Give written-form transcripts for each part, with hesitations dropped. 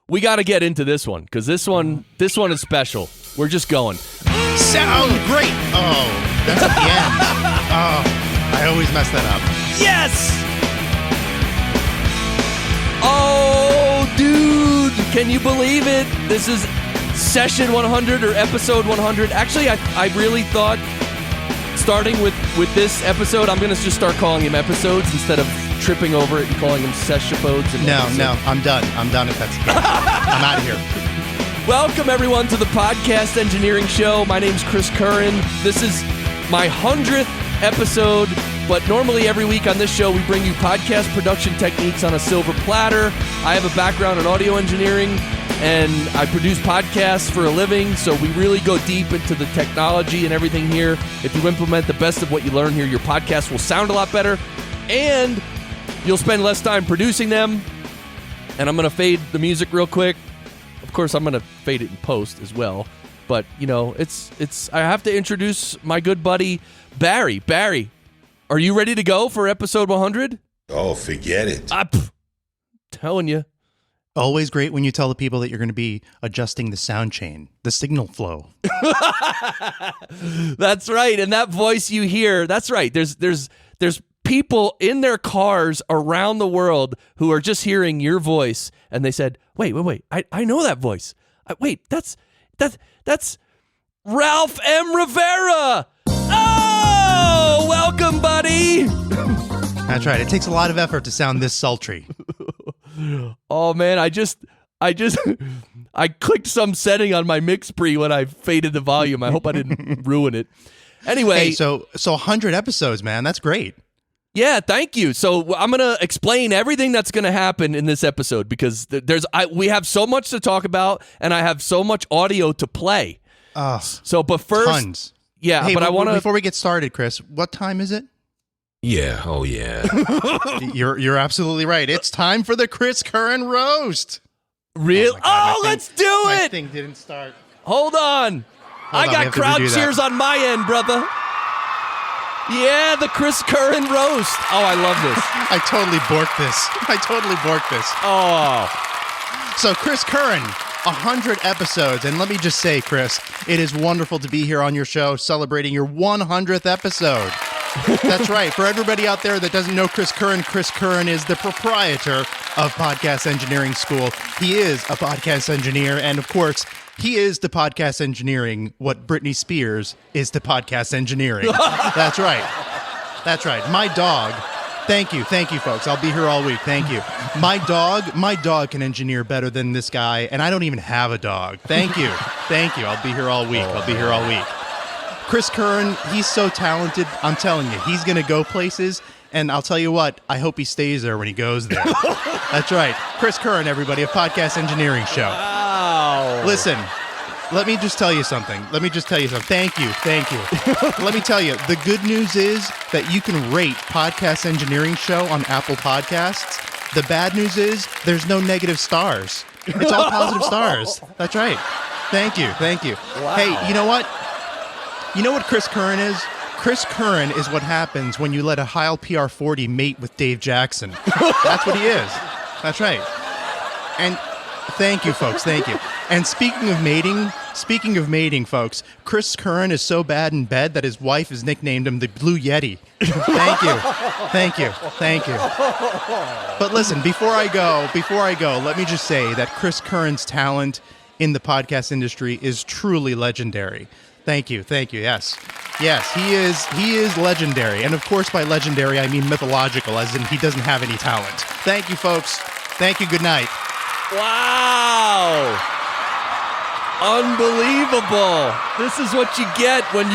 we got to get into this one because this one is special. We're just going. Sound great. Oh, that's at the end. Oh, I always mess that up. Yes. Oh, dude, can you believe it? This is session 100 or episode 100. Actually, I really thought starting with this episode, I'm going to just start calling him episodes instead of tripping over it and calling them sessiopodes. No, I'm done. I'm done if that's the case. I'm out of here. Welcome, everyone, to the Podcast Engineering Show. My name's Chris Curran. This is my 100th episode, but normally every week on this show, we bring you podcast production techniques on a silver platter. I have a background in audio engineering, and I produce podcasts for a living, so we really go deep into the technology and everything here. If you implement the best of what you learn here, your podcast will sound a lot better, and you'll spend less time producing them. And I'm going to fade the music real quick. Of course, I'm going to fade it in post as well. But, you know, it's. I have to introduce my good buddy, Barry. Barry, are you ready to go for episode 100? Oh, forget it. I'm telling you. Always great when you tell the people that you're going to be adjusting the sound chain, the signal flow. That's right. And that voice you hear, that's right. There's people in their cars around the world who are just hearing your voice, and they said, wait, I know that voice. Wait, that's Ralph M. Rivera. Oh, welcome, buddy. That's right. It takes a lot of effort to sound this sultry. Oh man, I clicked some setting on my mix pre when I faded the volume. I hope I didn't ruin it. Anyway, hey, so 100 episodes, man. That's great. Yeah, thank you. So I'm going to explain everything that's going to happen in this episode because we have so much to talk about and I have so much audio to play. But first, tons. Yeah, hey, but I want to. Before we get started, Chris, what time is it? Yeah, oh yeah. You're absolutely right. It's time for the Chris Curran roast. Real? Oh, let's do it. My thing didn't start. Hold on. I got crowd cheers on my end, brother. Yeah, the Chris Curran roast. Oh, I love this. I totally borked this. Oh. So, Chris Curran, 100 episodes. And let me just say, Chris, it is wonderful to be here on your show celebrating your 100th episode. That's right. For everybody out there that doesn't know Chris Curran is the proprietor of Podcast Engineering School. He is a podcast engineer, and of course, he is to podcast engineering what Britney Spears is to podcast engineering. That's right. My dog. Thank you, folks. I'll be here all week. Thank you. My dog can engineer better than this guy, and I don't even have a dog. Thank you. I'll be here all week. Chris Curran, he's so talented. I'm telling you, he's going to go places. And I'll tell you what, I hope he stays there when he goes there. That's right. Chris Curran, everybody, a Podcast Engineering Show. Wow. Listen, let me just tell you something. Thank you. Let me tell you, the good news is that you can rate Podcast Engineering Show on Apple Podcasts. The bad news is there's no negative stars. It's all positive stars. That's right. Thank you. Wow. Hey, you know what? You know what Chris Curran is? Chris Curran is what happens when you let a Heil PR40 mate with Dave Jackson. That's what he is. That's right. And thank you, folks. Thank you. And speaking of mating, folks, Chris Curran is so bad in bed that his wife has nicknamed him the Blue Yeti. Thank you. But listen, before I go, let me just say that Chris Curran's talent in the podcast industry is truly legendary. Thank you. Yes, he is legendary. And of course, by legendary, I mean mythological, as in he doesn't have any talent. Thank you, folks. Thank you. Good night. Wow. Unbelievable. This is what you get when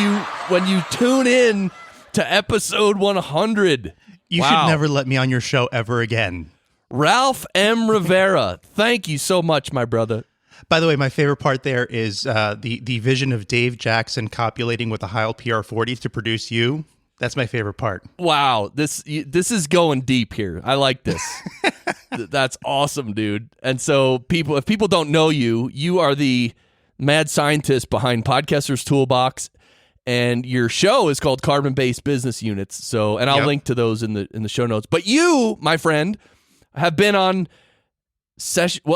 you tune in to episode 100. You should never let me on your show ever again. Ralph M. Rivera, thank you so much, my brother. By the way, my favorite part there is the vision of Dave Jackson copulating with a Heil PR40 to produce you. That's my favorite part. Wow, this is going deep here. I like this. That's awesome, dude. And so if people don't know you, you are the mad scientist behind Podcasters Toolbox, and your show is called Carbon-Based Business Units. So, and I'll link to those in the show notes. But you, my friend, have been on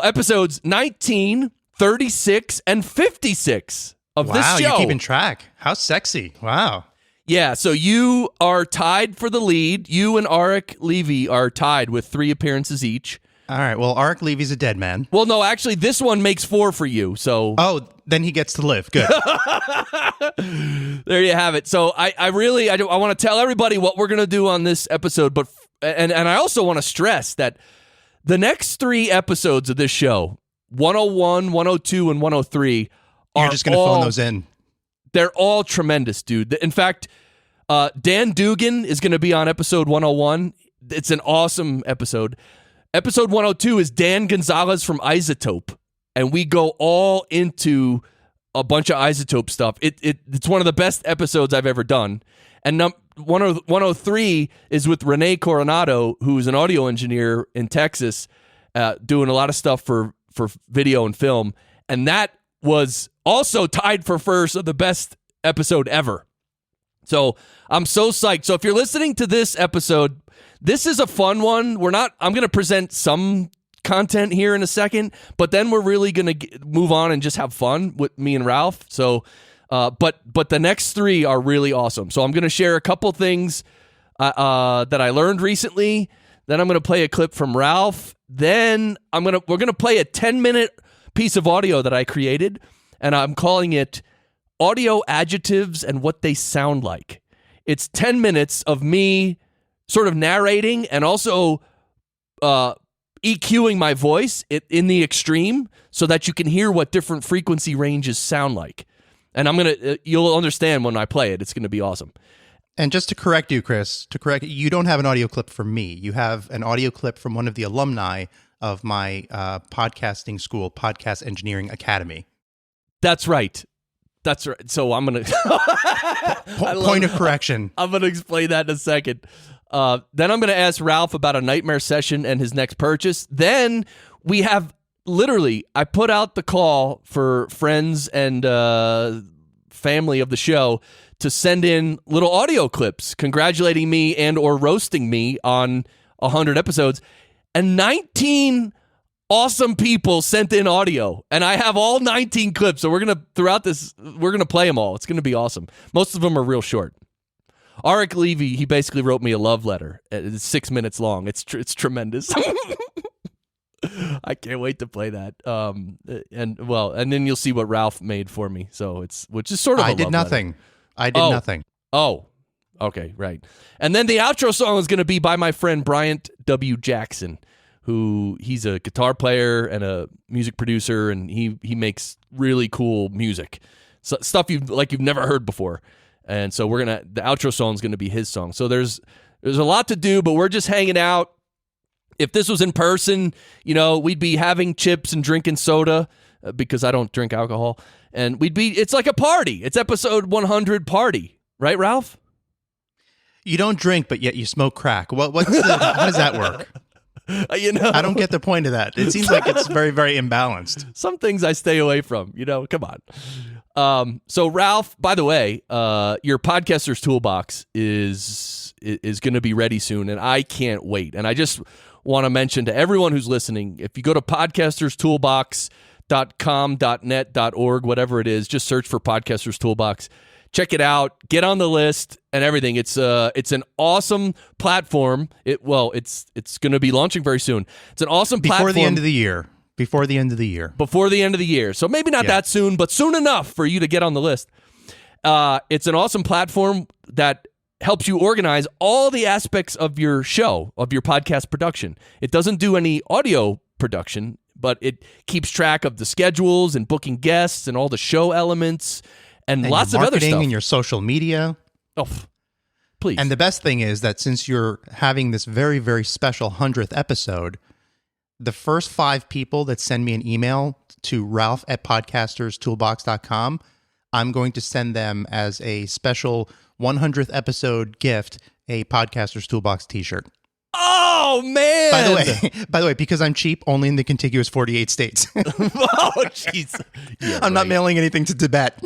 episodes 19, 36, and 56 of this show. Wow, you're keeping track. How sexy. Wow. Yeah, so you are tied for the lead. You and Arik Levy are tied with 3 appearances each. All right, well, Arik Levy's a dead man. Well, no, actually, this one makes 4 for you, so... Oh, then he gets to live. Good. There you have it. So I want to tell everybody what we're going to do on this episode, but and I also want to stress that the next 3 episodes of this show, 101, 102, and 103, You're just going to phone those in. They're all tremendous, dude. In fact, Dan Dugan is going to be on episode 101. It's an awesome episode. Episode 102 is Dan Gonzalez from Isotope, and we go all into a bunch of Isotope stuff. It's one of the best episodes I've ever done. And 103 is with Renee Coronado, who's an audio engineer in Texas, doing a lot of stuff for video and film. And that was also tied for first of the best episode ever. So I'm so psyched. So if you're listening to this episode, this is a fun one. I'm going to present some content here in a second, but then we're really going to move on and just have fun with me and Ralph. So, but the next 3 are really awesome. So I'm going to share a couple things that I learned recently. Then I'm going to play a clip from Ralph. Then we're going to play a 10-minute piece of audio that I created, and I'm calling it Audio Adjectives and What They Sound Like. It's 10 minutes of me sort of narrating and also EQing my voice in the extreme so that you can hear what different frequency ranges sound like. And you'll understand when I play it. It's going to be awesome. And just to correct you, Chris, you don't have an audio clip from me. You have an audio clip from one of the alumni of my podcasting school, Podcast Engineering Academy. That's right. So I'm going to... Point of correction. I'm going to explain that in a second. Then I'm going to ask Ralph about a nightmare session and his next purchase. Then we have I put out the call for friends and family of the show to send in little audio clips congratulating me and or roasting me on 100 episodes. And 19 awesome people sent in audio, and I have all 19 clips. So we're going to play them all. It's going to be awesome. Most of them are real short. Arik Levy, he basically wrote me a love letter. It's 6 minutes long. It's tremendous. I can't wait to play that. And then you'll see what Ralph made for me. So which is sort of I did nothing. I did nothing. Oh, okay, right. And then the outro song is going to be by my friend Bryant W. Jackson, who he's a guitar player and a music producer, and he makes really cool music, stuff you've never heard before. And so the outro song is going to be his song. So there's a lot to do, but we're just hanging out. If this was in person, we'd be having chips and drinking soda because I don't drink alcohol, and it's like a party. It's episode 100 party, right, Ralph? You don't drink, but yet you smoke crack. How does that work? I don't get the point of that. It seems like it's very, very imbalanced. Some things I stay away from, come on. So Ralph, by the way, your Podcaster's Toolbox is going to be ready soon, and I can't wait. And I just want to mention to everyone who's listening, if you go to podcasterstoolbox.com, .net, .org, whatever it is, just search for Podcaster's Toolbox. Check it out. Get on the list and everything. It's an awesome platform. It's going to be launching very soon. It's an awesome platform. Before the end of the year. So maybe not that soon, but soon enough for you to get on the list. It's an awesome platform that helps you organize all the aspects of your show, of your podcast production. It doesn't do any audio production, but it keeps track of the schedules and booking guests and all the show elements and lots of other stuff. And your social media. Oh, please. And the best thing is that since you're having this very, very special 100th episode, the first 5 people that send me an email to ralph@podcasterstoolbox.com, I'm going to send them as a special 100th episode gift a Podcaster's Toolbox t-shirt. Oh, man. By the way, because I'm cheap, only in the contiguous 48 states. Oh, jeez. Yeah, I'm not mailing anything to Tibet.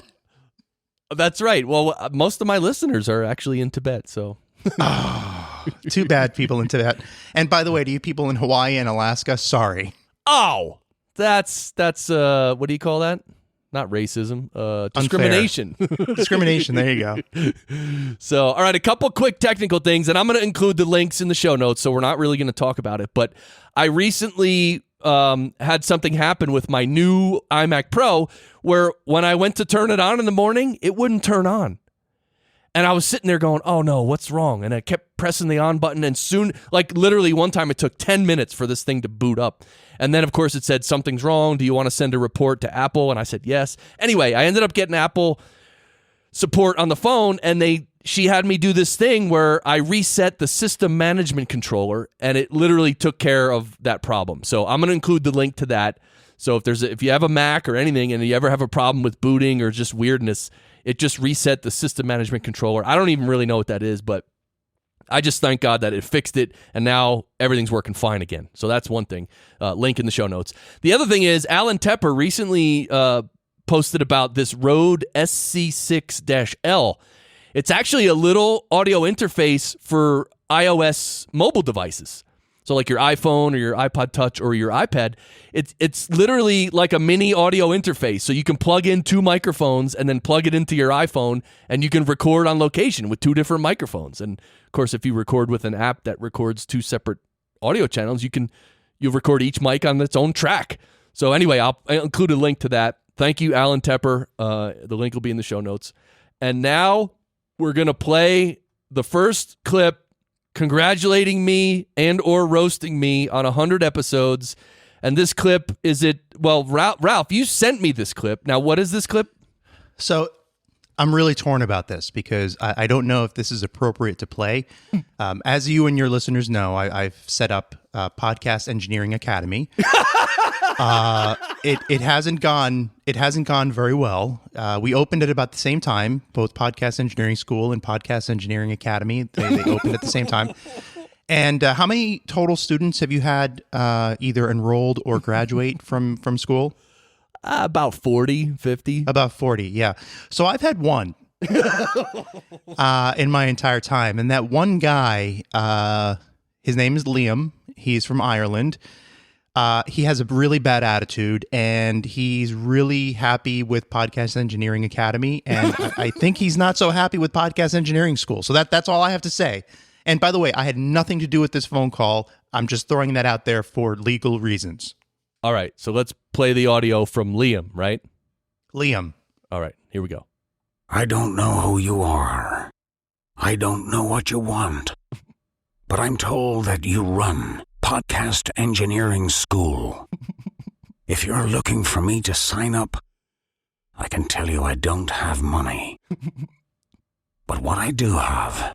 That's right. Well, most of my listeners are actually in Tibet, so. Oh, too bad, people in Tibet. And by the way, to you people in Hawaii and Alaska, sorry. Oh, that's what do you call that? Not racism, discrimination. Discrimination, there you go. So, all right, a couple quick technical things, and I'm going to include the links in the show notes, so we're not really going to talk about it. But I recently had something happen with my new iMac Pro where when I went to turn it on in the morning, it wouldn't turn on. And I was sitting there going, oh no, what's wrong? And I kept pressing the on button, and soon, like literally one time it took 10 minutes for this thing to boot up. And then, of course, it said, something's wrong. Do you want to send a report to Apple? And I said, yes. Anyway, I ended up getting Apple support on the phone, and she had me do this thing where I reset the system management controller, and it literally took care of that problem. So I'm going to include the link to that. So if you have a Mac or anything and you ever have a problem with booting or just weirdness, it just reset the system management controller. I don't even really know what that is, but I just thank God that it fixed it, and now everything's working fine again. So that's one thing. Link in the show notes. The other thing is Alan Tepper recently posted about this Rode SC6-L. It's actually a little audio interface for iOS mobile devices. So like your iPhone or your iPod Touch or your iPad, it's literally like a mini audio interface. So you can plug in two microphones and then plug it into your iPhone, and you can record on location with two different microphones. And of course, if you record with an app that records two separate audio channels, you'll record each mic on its own track. So anyway, I'll include a link to that. Thank you, Alan Tepper. The link will be in the show notes. And now we're going to play the first clip congratulating me and or roasting me on 100 episodes. And this clip Ralph, you sent me this clip. Now, what is this clip? So I'm really torn about this because I don't know if this is appropriate to play. As you and your listeners know, I've set up Podcast Engineering Academy. It hasn't gone very well. We opened at about the same time, both Podcast Engineering School and Podcast Engineering Academy. They opened at the same time. And how many total students have you had either enrolled or graduate from school? About 40, 50. About 40, yeah. So I've had one in my entire time. And that one guy, his name is Liam. He's from Ireland. He has a really bad attitude, and he's really happy with Podcast Engineering Academy, and I think he's not so happy with Podcast Engineering School. So that's all I have to say. And by the way, I had nothing to do with this phone call. I'm just throwing that out there for legal reasons. All right, so let's play the audio from Liam, right? Liam. All right, here we go. I don't know who you are. I don't know what you want. But I'm told that you run Podcast Engineering School. If you're looking for me to sign up, I can tell you I don't have money. But what I do have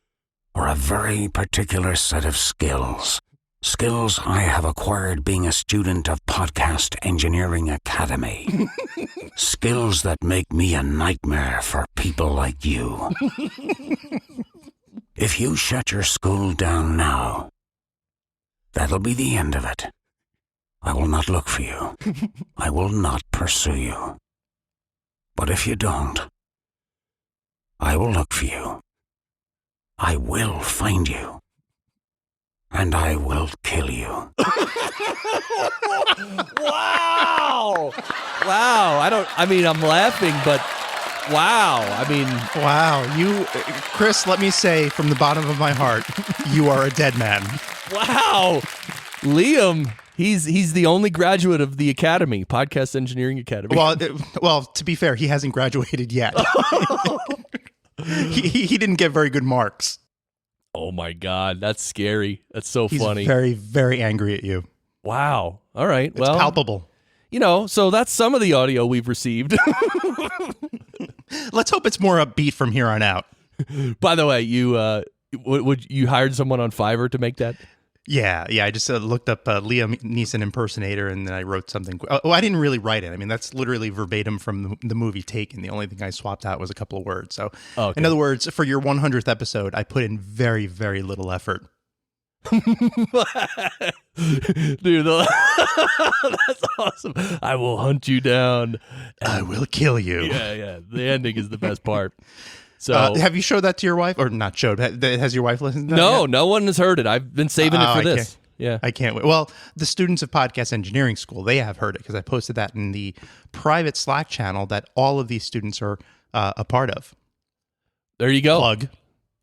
are a very particular set of skills. Skills I have acquired being a student of Podcast Engineering Academy. Skills that make me a nightmare for people like you. If you shut your school down now, that'll be the end of it. I will not look for you. I will not pursue you. But if you don't, I will look for you. I will find you. And I will kill you. Wow! Wow, I'm laughing, but wow. Wow, Chris, let me say from the bottom of my heart, you are a dead man. Wow. Liam, he's the only graduate of the academy, Podcast Engineering Academy. Well, to be fair, he hasn't graduated yet. he didn't get very good marks. Oh my God, that's scary. That's so funny. He's very, very angry at you. Wow. All right. It's palpable. So that's some of the audio we've received. Let's hope it's more upbeat from here on out. By the way, you hired someone on Fiverr to make that? Yeah. I just looked up Liam Neeson impersonator, and then I wrote something. I didn't really write it. I mean, that's literally verbatim from the movie Taken. The only thing I swapped out was a couple of words. So, okay. In other words, for your 100th episode, I put in very, very little effort. Dude, that's awesome. I will hunt you down. I will kill you. Yeah. The ending is the best part. So, have you showed that to your wife, or not showed? Has your wife listened to that? No one has heard it. I've been saving it for this. Yeah. I can't wait. Well, the students of Podcast Engineering School, they have heard it because I posted that in the private Slack channel that all of these students are a part of. There you go. Plug.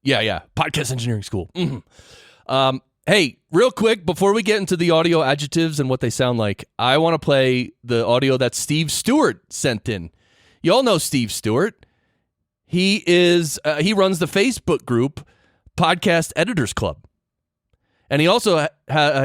Yeah. Podcast Engineering School. Mm-hmm. Hey, real quick, before we get into the audio adjectives and what they sound like, I want to play the audio that Steve Stewart sent in. You all know Steve Stewart. He he runs the Facebook group Podcast Editors Club. And he also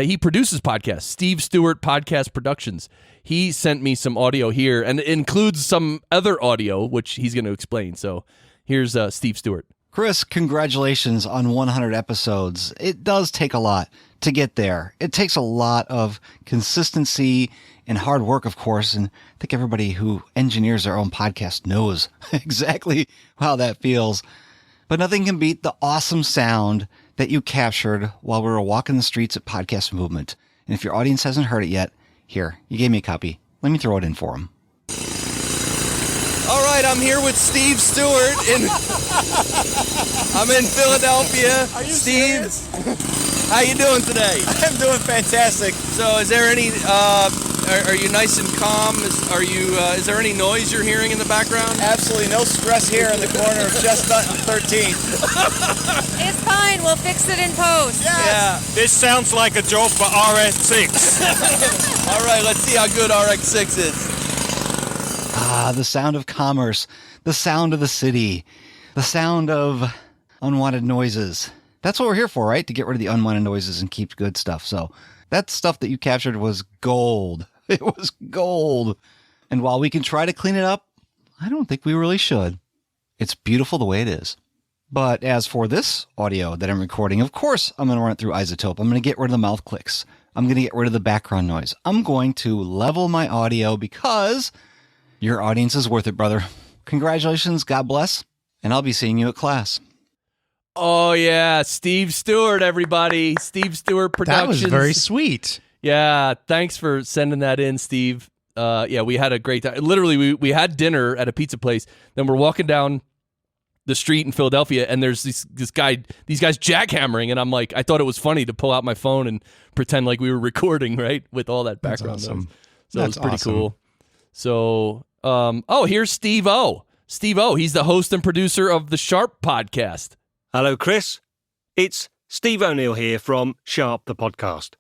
he produces podcasts, Steve Stewart Podcast Productions. He sent me some audio here, and it includes some other audio, which he's going to explain. So here's Steve Stewart. Chris, congratulations on 100 episodes. It does take a lot to get there. It takes a lot of consistency and hard work, of course, and I think everybody who engineers their own podcast knows exactly how that feels. But nothing can beat the awesome sound that you captured while we were walking the streets at Podcast Movement. And if your audience hasn't heard it yet, here, you gave me a copy. Let me throw it in for them. All right, I'm here with Steve Stewart. I'm in Philadelphia. Are you Steve, serious? how you doing today? I'm doing fantastic. So, is there any? Are you nice and calm? Is there any noise you're hearing in the background? Absolutely no stress here in the corner of Chestnut and 13th. It's fine. We'll fix it in post. Yeah. This sounds like a job for RX6. All right, let's see how good RX6 is. Ah, the sound of commerce, the sound of the city, the sound of unwanted noises. That's what we're here for, right? To get rid of the unwanted noises and keep good stuff. So that stuff that you captured was gold. It was gold. And while we can try to clean it up, I don't think we really should. It's beautiful the way it is. But as for this audio that I'm recording, of course, I'm going to run it through Isotope. I'm going to get rid of the mouth clicks. I'm going to get rid of the background noise. I'm going to level my audio because your audience is worth it, brother. Congratulations. God bless. And I'll be seeing you at class. Oh, yeah. Steve Stewart, everybody. Steve Stewart Productions. That was very sweet. Yeah. Thanks for sending that in, Steve. Yeah, we had a great time. Literally, we had dinner at a pizza place. Then we're walking down the street in Philadelphia, and there's these guys jackhammering, and I'm like, I thought it was funny to pull out my phone and pretend like we were recording, right, with all that background That's awesome. noise. So it was pretty awesome. cool. So, here's Steve O. Steve O. He's the host and producer of the Sharp podcast. Hello, Chris. It's Steve O'Neill here from Sharp, the podcast.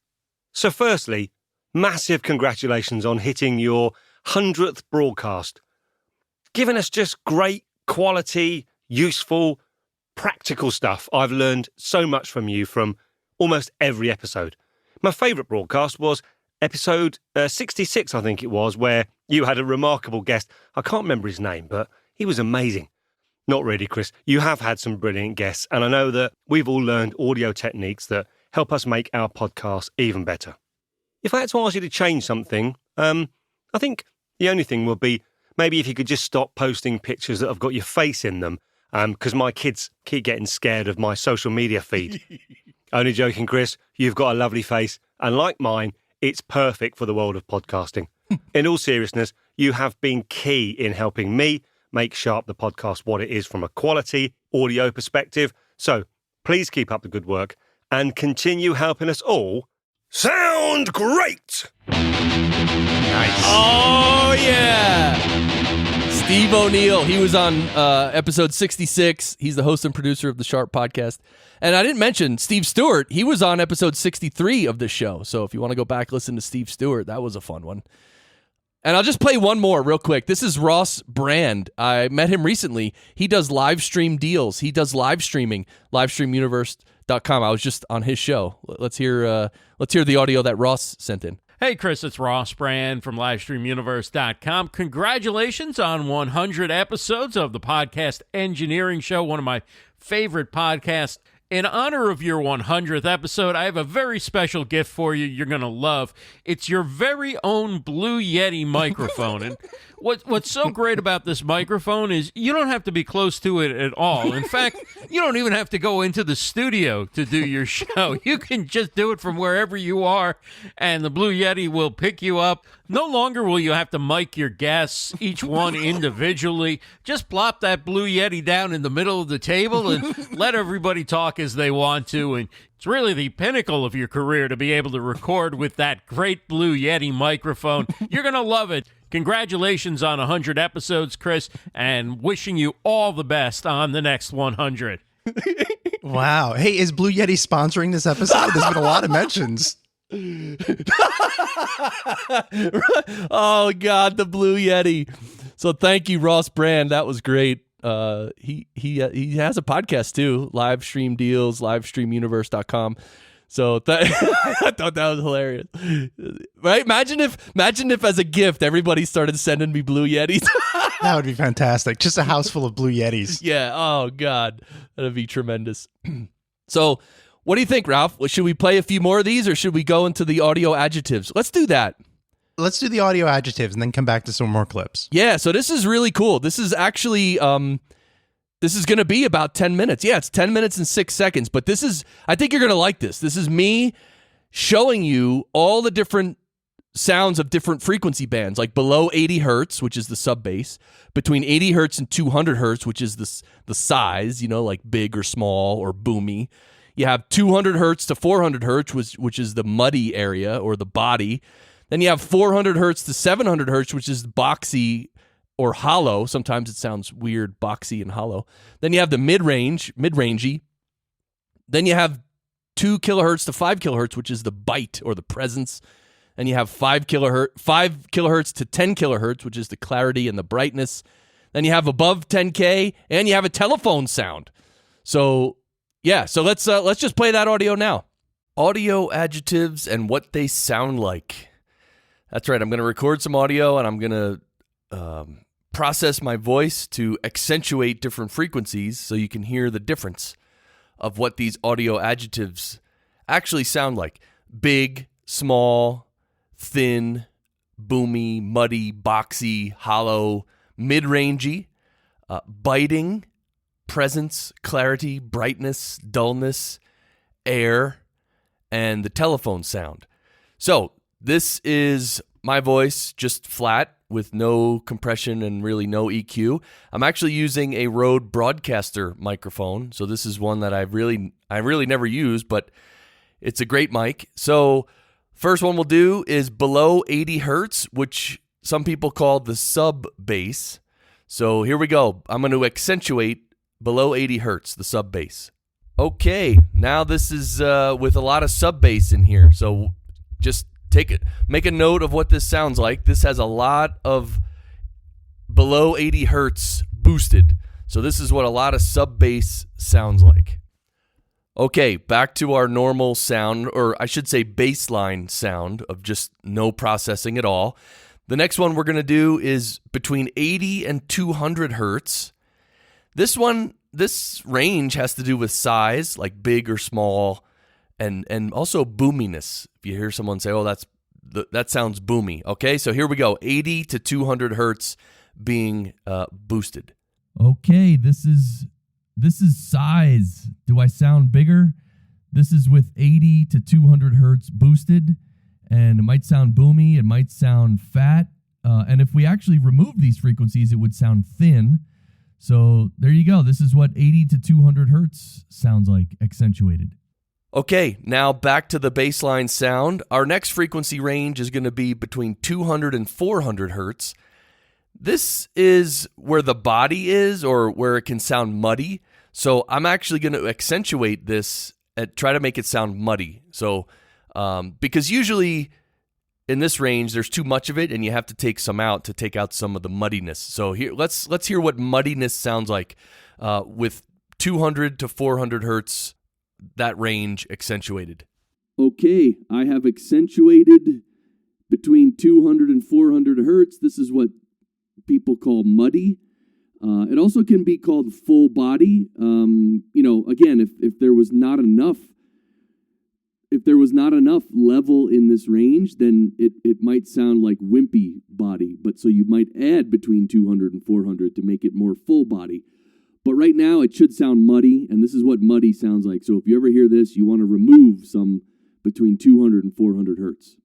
So firstly, massive congratulations on hitting your 100th broadcast. Giving us just great quality, useful, practical stuff. I've learned so much from you from almost every episode. My favourite broadcast was episode 66, I think it was, where you had a remarkable guest. I can't remember his name, but he was amazing. Not really, Chris. You have had some brilliant guests, and I know that we've all learned audio techniques that help us make our podcast even better. If I had to ask you to change something, I think the only thing would be maybe if you could just stop posting pictures that have got your face in them, because my kids keep getting scared of my social media feed. Only joking, Chris. You've got a lovely face, and like mine, it's perfect for the world of podcasting. In all seriousness, you have been key in helping me make Sharp the podcast what it is from a quality audio perspective. So please keep up the good work and continue helping us all sound great. Nice. Oh, yeah. Steve O'Neill. He was on episode 66. He's the host and producer of the Sharp podcast. And I didn't mention Steve Stewart. He was on episode 63 of this show. So if you want to go back, listen to Steve Stewart. That was a fun one. And I'll just play one more real quick. This is Ross Brand. I met him recently. He does live stream deals. He does live streaming, livestreamuniverse.com. I was just on his show. Let's hear the audio that Ross sent in. Hey, Chris, it's Ross Brand from livestreamuniverse.com. Congratulations on 100 episodes of the Podcast Engineering Show, one of my favorite podcasts. In honor of your 100th episode, I have a very special gift for you you're going to love. It's your very own Blue Yeti microphone. And what's so great about this microphone is you don't have to be close to it at all. In fact, you don't even have to go into the studio to do your show. You can just do it from wherever you are, and the Blue Yeti will pick you up No longer will you have to mic your guests, each one individually. Just plop that Blue Yeti down in the middle of the table and let everybody talk as they want to. And it's really the pinnacle of your career to be able to record with that great Blue Yeti microphone. You're going to love it. Congratulations on 100 episodes, Chris, and wishing you all the best on the next 100. Wow. Hey, is Blue Yeti sponsoring this episode? There's been a lot of mentions. Oh God, the Blue Yeti. So thank you, Ross Brand. That was great. He has a podcast too, Live Stream Deals, livestreamuniverse.com. So I thought that was hilarious. Right? Imagine if as a gift everybody started sending me Blue Yetis. That would be fantastic. Just a house full of Blue Yetis. Yeah. Oh God, that'd be tremendous. So, what do you think, Ralph? Should we play a few more of these, or should we go into the audio adjectives? Let's do that. Let's do the audio adjectives and then come back to some more clips. Yeah, so this is really cool. This is actually, this is going to be about 10 minutes. Yeah, it's 10 minutes and 6 seconds, but I think you're going to like this. This is me showing you all the different sounds of different frequency bands, like below 80 hertz, which is the sub bass, between 80 hertz and 200 hertz, which is the size, like big or small or boomy. You have 200 hertz to 400 hertz, which is the muddy area or the body. Then you have 400 hertz to 700 hertz, which is boxy or hollow. Sometimes it sounds weird, boxy and hollow. Then you have the midrangy. Then you have 2 kilohertz to 5 kilohertz, which is the bite or the presence. And you have 5 kilohertz to 10 kilohertz, which is the clarity and the brightness. Then you have above 10K, and you have a telephone sound. So yeah, so let's just play that audio now. Audio adjectives and what they sound like. That's right. I'm going to record some audio, and I'm going to process my voice to accentuate different frequencies so you can hear the difference of what these audio adjectives actually sound like. Big, small, thin, boomy, muddy, boxy, hollow, mid-rangey, biting, presence, clarity, brightness, dullness, air, and the telephone sound. So this is my voice just flat with no compression and really no EQ. I'm actually using a Rode Broadcaster microphone. So this is one that I really never used, but it's a great mic. So first one we'll do is below 80 hertz, which some people call the sub bass. So here we go. I'm going to accentuate below 80 hertz, the sub bass. Okay, now this is with a lot of sub bass in here. So just make a note of what this sounds like. This has a lot of below 80 hertz boosted. So this is what a lot of sub bass sounds like. Okay, back to our normal sound, or I should say baseline sound of just no processing at all. The next one we're going to do is between 80 and 200 hertz. This range has to do with size, like big or small, and also boominess. If you hear someone say, "Oh, that sounds boomy," okay, so here we go: 80 to 200 hertz being boosted. Okay, this is size. Do I sound bigger? This is with 80 to 200 hertz boosted, and it might sound boomy. It might sound fat, and if we actually remove these frequencies, it would sound thin. So there you go. This is what 80 to 200 hertz sounds like, accentuated. Okay, now back to the baseline sound. Our next frequency range is going to be between 200 and 400 hertz. This is where the body is, or where it can sound muddy. So I'm actually going to accentuate this and try to make it sound muddy. So because usually in this range, there's too much of it, and you have to take some out to take out some of the muddiness. So here, let's hear what muddiness sounds like with 200 to 400 hertz, that range accentuated. Okay, I have accentuated between 200 and 400 hertz. This is what people call muddy. It also can be called full body. Again, if there was not enough level in this range, then it might sound like wimpy body. But so you might add between 200 and 400 to make it more full body. But right now it should sound muddy, and this is what muddy sounds like. So if you ever hear this, you want to remove some between 200 and 400 hertz.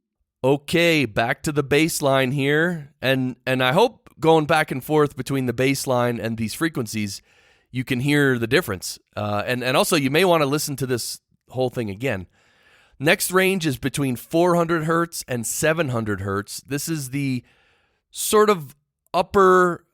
Okay, back to the bass line here. And I hope going back and forth between the bass line and these frequencies, you can hear the difference. And also, you may want to listen to this whole thing again. Next range is between 400 hertz and 700 hertz. This is the sort of upper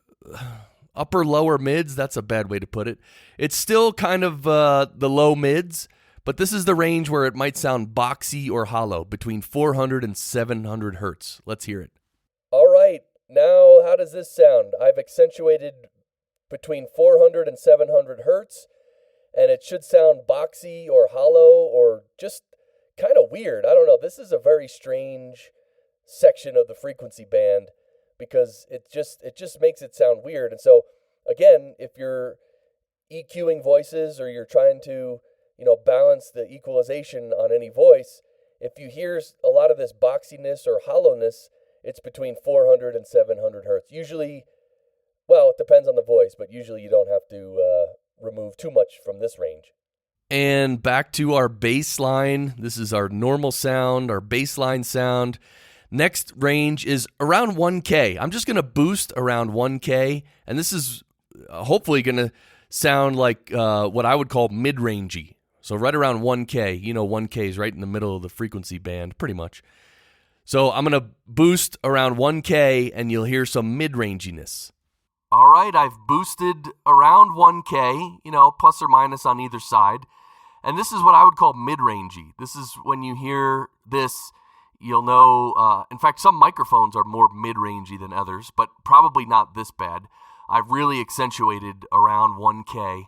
lower mids. That's a bad way to put it. It's still kind of the low mids, but this is the range where it might sound boxy or hollow, between 400 and 700 hertz. Let's hear it. All right, now how does this sound? I've accentuated between 400 and 700 hertz, and it should sound boxy or hollow or just kind of weird. I don't know. This is a very strange section of the frequency band because it just makes it sound weird. And so, again, if you're EQing voices or you're trying to balance the equalization on any voice, if you hear a lot of this boxiness or hollowness, it's between 400 and 700 hertz. Usually, well, it depends on the voice, but usually you don't have to remove too much from this range. And back to our bass line. This is our normal sound, our bass line sound. Next range is around 1K. I'm just going to boost around 1K, and this is hopefully going to sound like what I would call mid-rangey. So right around 1K. 1K is right in the middle of the frequency band, pretty much. So I'm going to boost around 1K, and you'll hear some mid-ranginess. All right, I've boosted around 1K, plus or minus on either side. And this is what I would call mid-rangey. This is when you hear this, you'll know, in fact, some microphones are more mid-rangey than others, but probably not this bad. I've really accentuated around 1K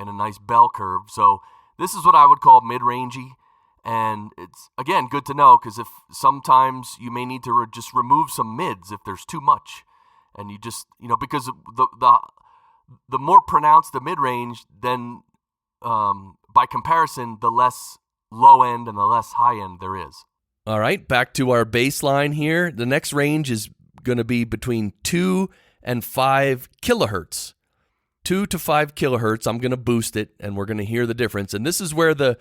in a nice bell curve. So this is what I would call mid-rangey. And it's, again, good to know because if sometimes you may need to just remove some mids if there's too much. And you just, because the more pronounced the mid-range, then by comparison, the less low end and the less high end there is. All right, back to our bass line here. The next range is going to be between 2 and 5 kilohertz. 2 to 5 kilohertz, I'm going to boost it, and we're going to hear the difference. And this is where the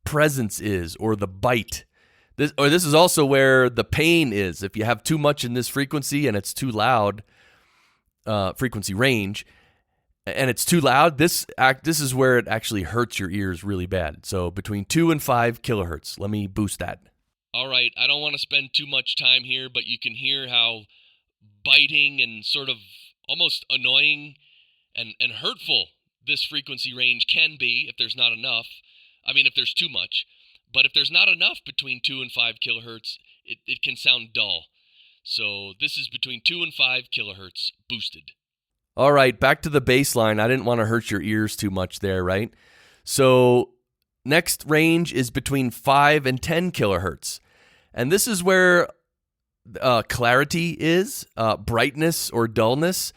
presence is, or the bite. This is also where the pain is. If you have too much in this frequency and it's too loud, frequency range, and it's too loud, this is where it actually hurts your ears really bad. So between 2 and 5 kilohertz. Let me boost that. All right, I don't want to spend too much time here, but you can hear how biting and sort of almost annoying and hurtful this frequency range can be if there's not enough. I mean, if there's too much. But if there's not enough between 2 and 5 kilohertz, it can sound dull. So this is between 2 and 5 kilohertz boosted. All right, back to the bass line. I didn't want to hurt your ears too much there, right? So next range is between 5 and 10 kilohertz. And this is where clarity is, brightness or dullness.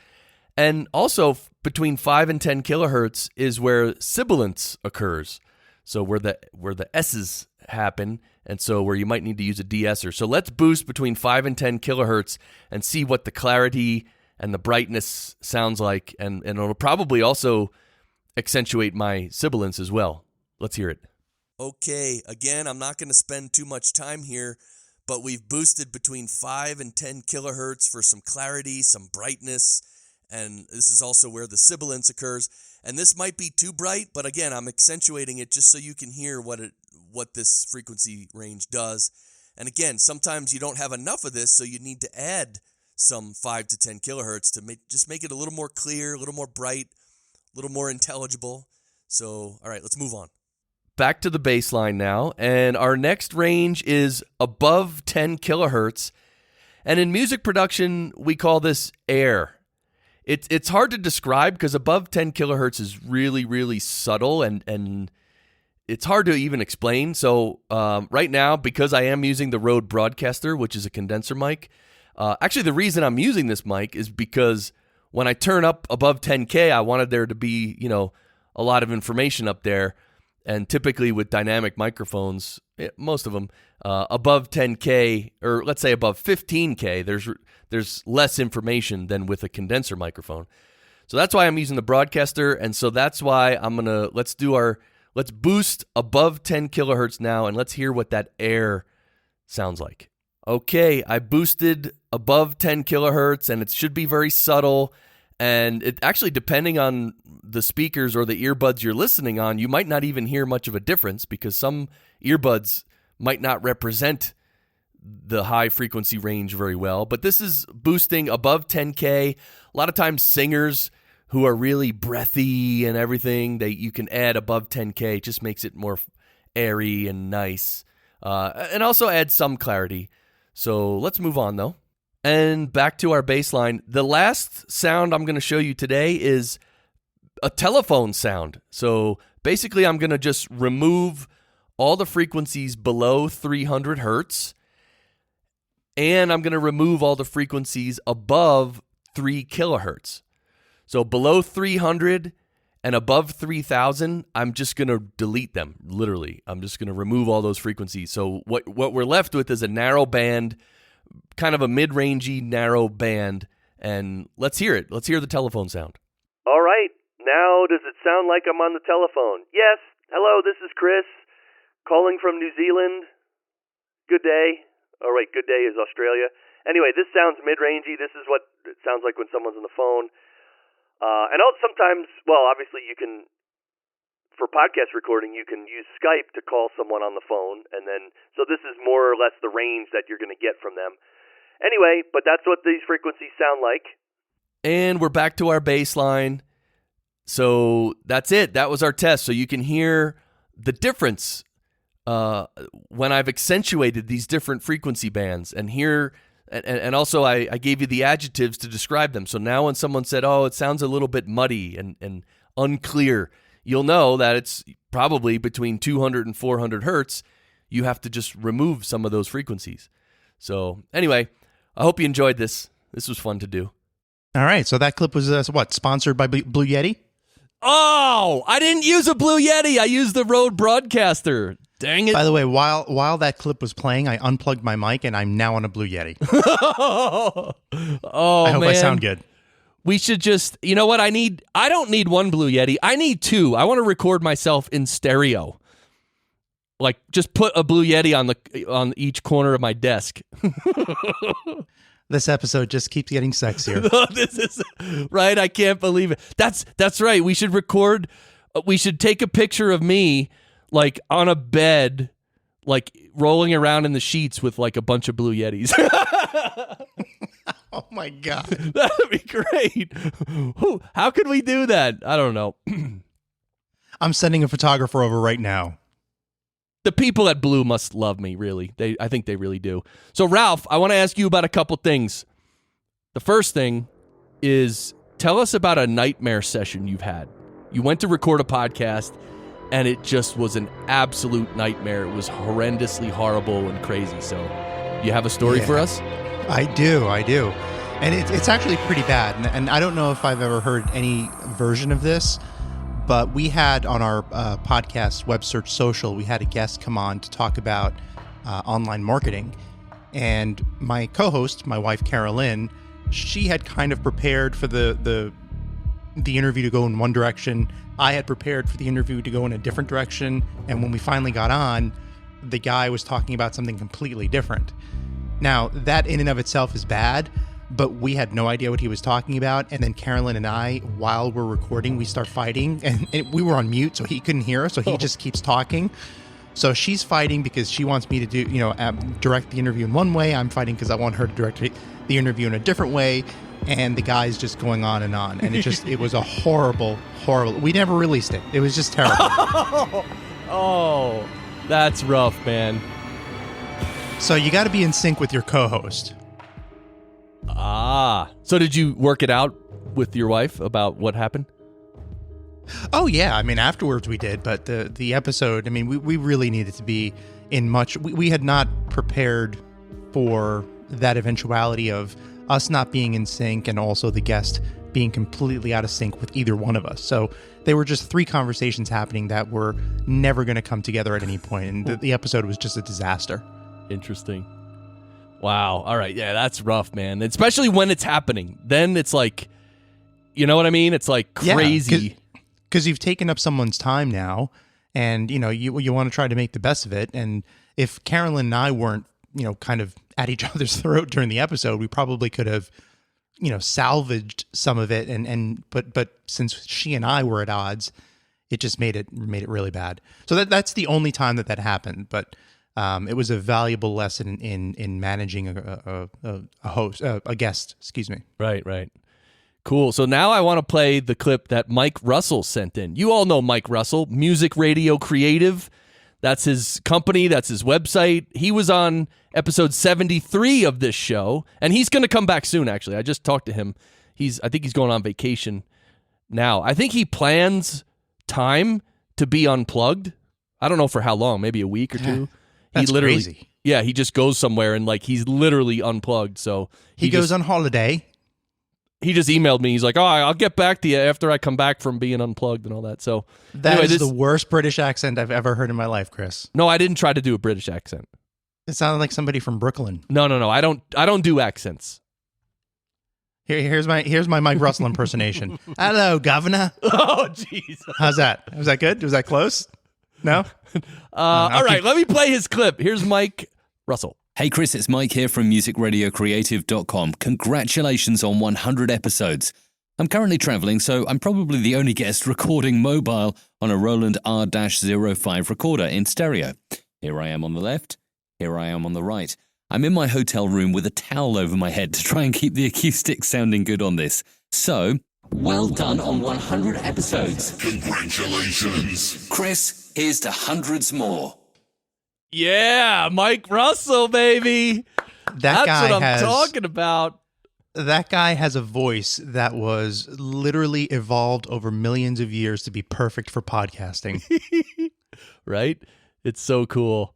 And also between 5 and 10 kilohertz is where sibilance occurs. So where the S's happen, and so where you might need to use a de-esser. So let's boost between 5 and 10 kilohertz and see what the clarity and the brightness sounds like, and it'll probably also accentuate my sibilance as well. Let's hear it. Okay, again, I'm not going to spend too much time here, but we've boosted between 5 and 10 kilohertz for some clarity, some brightness, and this is also where the sibilance occurs. And this might be too bright, but again, I'm accentuating it just so you can hear what this frequency range does. And again, sometimes you don't have enough of this, so you need to add some 5 to 10 kilohertz to make it a little more clear, a little more bright, a little more intelligible. So, all right, let's move on. Back to the bass line now, and our next range is above 10 kilohertz. And in music production, we call this air. It's hard to describe because above 10 kilohertz is really, really subtle and it's hard to even explain. So right now, because I am using the Rode Broadcaster, which is a condenser mic, actually the reason I'm using this mic is because when I turn up above 10K, I wanted there to be, a lot of information up there. And typically with dynamic microphones, most of them, above 10K, or let's say above 15K, there's less information than with a condenser microphone. So that's why I'm using the Broadcaster, and so that's why let's boost above 10 kilohertz now, and let's hear what that air sounds like. Okay, I boosted above 10 kilohertz, and it should be very subtle. And it actually, depending on the speakers or the earbuds you're listening on, you might not even hear much of a difference because some earbuds might not represent the high frequency range very well. But this is boosting above 10K. A lot of times singers who are really breathy and everything, you can add above 10K. It just makes it more airy and nice. And also adds some clarity. So let's move on, though. And back to our baseline. The last sound I'm going to show you today is a telephone sound. So basically, I'm going to just remove all the frequencies below 300 hertz. And I'm going to remove all the frequencies above 3 kilohertz. So below 300 and above 3,000, I'm just going to delete them, literally. I'm just going to remove all those frequencies. So what we're left with is a narrow band, kind of a mid-rangey narrow band. And let's hear it. Let's hear the telephone sound. All right. Now, does it sound like I'm on the telephone? Yes. Hello, this is Chris, calling from New Zealand. Good day. All right, good day is Australia. Anyway, this sounds mid-rangey. This is what it sounds like when someone's on the phone. And also sometimes, well, obviously you can, for podcast recording, you can use Skype to call someone on the phone. And then, so this is more or less the range that you're going to get from them. Anyway, but that's what these frequencies sound like. And we're back to our baseline. So that's it. That was our test. So you can hear the difference when I've accentuated these different frequency bands. And here... And also, I gave you the adjectives to describe them. So now when someone said, oh, it sounds a little bit muddy and unclear, you'll know that it's probably between 200 and 400 hertz. You have to just remove some of those frequencies. So anyway, I hope you enjoyed this. This was fun to do. All right. So that clip was, sponsored by Blue Yeti? Oh, I didn't use a Blue Yeti. I used the Rode Broadcaster. Dang it. By the way, while that clip was playing, I unplugged my mic and I'm now on a Blue Yeti. I hope I sound good. We should just, you know what I need? I don't need one Blue Yeti. I need two. I want to record myself in stereo. Like just put a Blue Yeti on each corner of my desk. This episode just keeps getting sexier. This is right. I can't believe it. That's right. We should record. We should take a picture of me like on a bed, like rolling around in the sheets with like a bunch of Blue Yetis. Oh my God. That'd be great. How could we do that? I don't know. I'm sending a photographer over right now. The people at Blue must love me, really. I think they really do. So, Ralph, I want to ask you about a couple things. The first thing is, tell us about a nightmare session you've had. You went to record a podcast, and it just was an absolute nightmare. It was horrendously horrible and crazy. So, you have a story for us? I do. And it's actually pretty bad. And I don't know if I've ever heard any version of this, but we had on our podcast, Web Search Social, we had a guest come on to talk about online marketing. And my co-host, my wife, Carolyn, she had kind of prepared for the interview to go in one direction. I had prepared for the interview to go in a different direction. And when we finally got on, the guy was talking about something completely different. Now, that in and of itself is bad, but we had no idea what he was talking about. And then Carolyn and I, while we're recording, we start fighting. And we were on mute, so he couldn't hear us, so he just keeps talking. So she's fighting because she wants me to do, direct the interview in one way. I'm fighting because I want her to direct the interview in a different way. And the guy's just going on and on. And it was a horrible. We never released it. It was just terrible. Oh, that's rough, man. So you got to be in sync with your co-host. So did you work it out with your wife about what happened? Oh, yeah. I mean, afterwards we did. But the episode, I mean, we really needed to be in much. We had not prepared for that eventuality of us not being in sync and also the guest being completely out of sync with either one of us. So there were just three conversations happening that were never going to come together at any point. And the episode was just a disaster. Interesting. Wow. All right. Yeah, that's rough, man. Especially when it's happening. Then it's like, you know what I mean? It's like crazy. Because you've taken up someone's time now, and you want to try to make the best of it. And if Carolyn and I weren't, kind of at each other's throat during the episode. We probably could have, salvaged some of it, but since she and I were at odds, it just made it really bad. So that's the only time that happened. But it was a valuable lesson in managing a guest. Excuse me. Right. Cool. So now I want to play the clip that Mike Russell sent in. You all know Mike Russell, Music Radio Creative. That's his company. That's his website. He was on episode 73 of this show, and he's going to come back soon, actually. I just talked to him. I think he's going on vacation now. I think he plans time to be unplugged. I don't know for how long, maybe a week or two. That's crazy. Yeah, he just goes somewhere and he's literally unplugged. So he goes on holiday. He just emailed me. He's like, I'll get back to you after I come back from being unplugged and all that. So that is the worst British accent I've ever heard in my life, Chris. No, I didn't try to do a British accent. It sounded like somebody from Brooklyn. No. I don't do accents. Here's my Mike Russell impersonation. Hello, Governor. Oh, jeez. How's that? Was that good? Was that close? No? All right, let me play his clip. Here's Mike Russell. Hey Chris, it's Mike here from musicradiocreative.com. Congratulations on 100 episodes. I'm currently traveling, so I'm probably the only guest recording mobile on a Roland R-05 recorder in stereo. Here I am on the left, here I am on the right. I'm in my hotel room with a towel over my head to try and keep the acoustics sounding good on this. So, well done on 100 episodes. Congratulations. Chris, here's to hundreds more. Yeah, Mike Russell, baby. That's what I'm talking about. That guy has a voice that was literally evolved over millions of years to be perfect for podcasting. Right? It's so cool.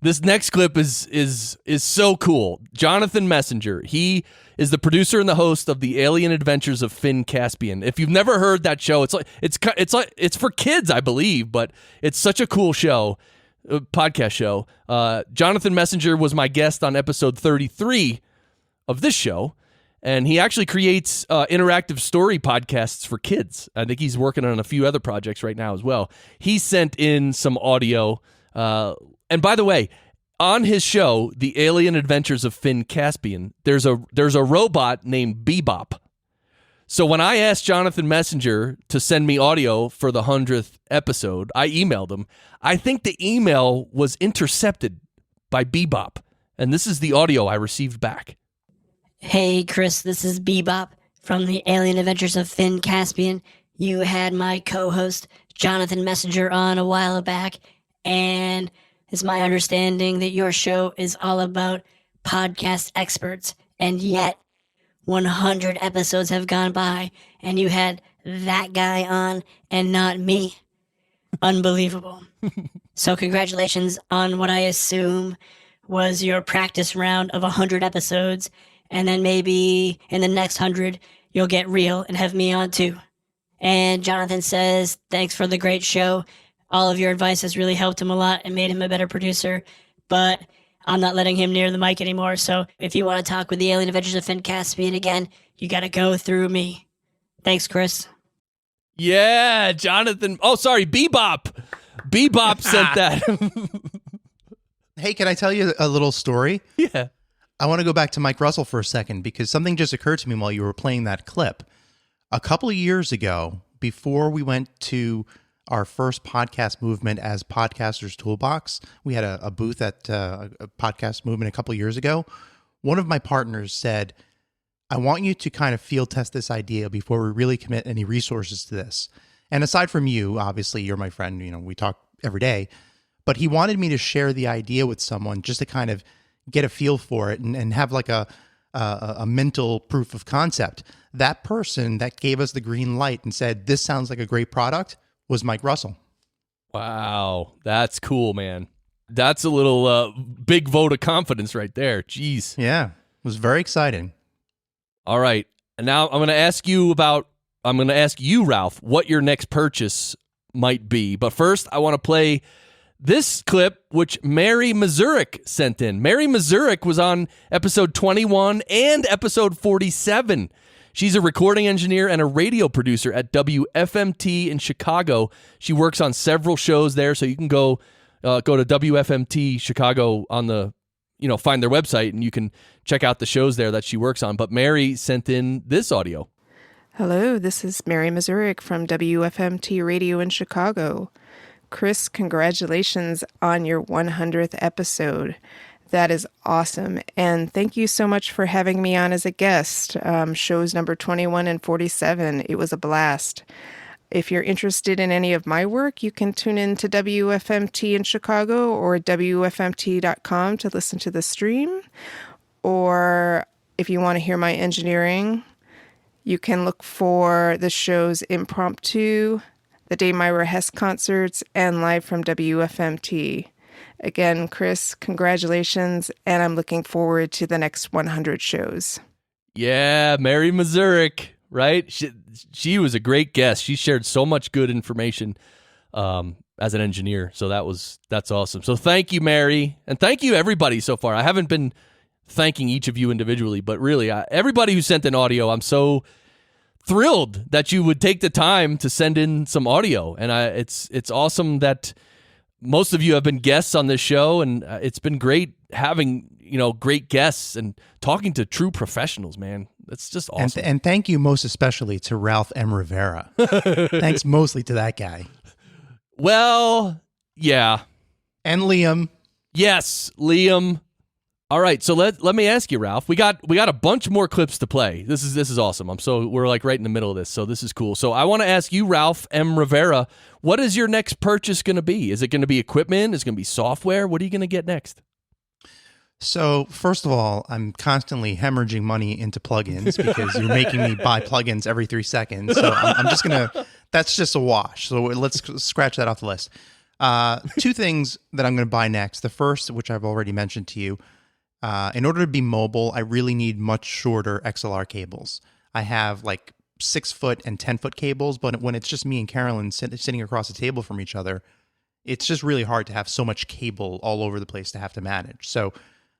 This next clip is so cool. Jonathan Messenger. He is the producer and the host of the Alien Adventures of Finn Caspian. If you've never heard that show, it's for kids, I believe, but it's such a cool show. Podcast show. Jonathan Messenger was my guest on episode 33 of this show, and he actually creates interactive story podcasts for kids. I think he's working on a few other projects right now as well. He sent in some audio, and by the way, on his show, The Alien Adventures of Finn Caspian, there's a robot named Bebop. So when I asked Jonathan Messenger to send me audio for the 100th episode, I emailed him. I think the email was intercepted by Bebop, and this is the audio I received back. Hey, Chris, this is Bebop from the Alien Adventures of Finn Caspian. You had my co-host, Jonathan Messenger, on a while back, and it's my understanding that your show is all about podcast experts, and yet 100 episodes have gone by, and you had that guy on and not me. Unbelievable. So congratulations on what I assume was your practice round of 100 episodes, and then maybe in the next 100, you'll get real and have me on too. And Jonathan says, thanks for the great show. All of your advice has really helped him a lot and made him a better producer, but I'm not letting him near the mic anymore, so if you want to talk with the Alien Adventures of Finn Caspian again, you gotta go through me. Thanks, Chris. Yeah, Jonathan. Oh, sorry, Bebop. Bebop sent that. Hey, can I tell you a little story? Yeah. I want to go back to Mike Russell for a second because something just occurred to me while you were playing that clip. A couple of years ago, before we went to our first podcast movement as Podcasters Toolbox, we had a booth at a podcast movement a couple of years ago. One of my partners said, I want you to kind of field test this idea before we really commit any resources to this. And aside from you, obviously you're my friend, we talk every day, but he wanted me to share the idea with someone just to kind of get a feel for it and have like a mental proof of concept. That person that gave us the green light and said, this sounds like a great product was Mike Russell. Wow. That's cool, man. That's a little big vote of confidence right there. Jeez. Yeah. It was very exciting. All right. And now I'm going to ask you, Ralph, what your next purchase might be. But first, I want to play this clip, which Mary Mazurik sent in. Mary Mazurik was on episode 21 and episode 47. She's a recording engineer and a radio producer at WFMT in Chicago. She works on several shows there, so you can go to WFMT Chicago on the find their website and you can check out the shows there that she works on. But Mary sent in this audio. Hello, this is Mary Mazurik from WFMT Radio in Chicago. Chris, congratulations on your 100th episode. That is awesome. And thank you so much for having me on as a guest. Shows number 21 and 47. It was a blast. If you're interested in any of my work, you can tune in to WFMT in Chicago or WFMT.com to listen to the stream. Or if you want to hear my engineering, you can look for the shows Impromptu, the Dame Myra Hess concerts, and Live from WFMT. Again, Chris, congratulations, and I'm looking forward to the next 100 shows. Yeah, Mary Mazurik, right? She was a great guest. She shared so much good information as an engineer, so that's awesome. So thank you, Mary, and thank you, everybody, so far. I haven't been thanking each of you individually, but really, everybody who sent in audio, I'm so thrilled that you would take the time to send in some audio, and it's awesome that most of you have been guests on this show, and it's been great having great guests and talking to true professionals, man. That's just awesome. And thank you most especially to Ralph M. Rivera. Thanks mostly to that guy. Well, yeah. And Liam. Yes, Liam. All right, so let me ask you, Ralph. We got a bunch more clips to play. This is awesome. We're like right in the middle of this, so this is cool. So I want to ask you, Ralph M. Rivera, what is your next purchase going to be? Is it going to be equipment? Is it going to be software? What are you going to get next? So first of all, I'm constantly hemorrhaging money into plugins because you're making me buy plugins every 3 seconds. So I'm just that's just a wash. So let's scratch that off the list. Two things that I'm going to buy next. The first, which I've already mentioned to you, in order to be mobile, I really need much shorter XLR cables. I have like 6-foot and 10-foot cables, but when it's just me and Carolyn sitting across the table from each other, it's just really hard to have so much cable all over the place to have to manage. So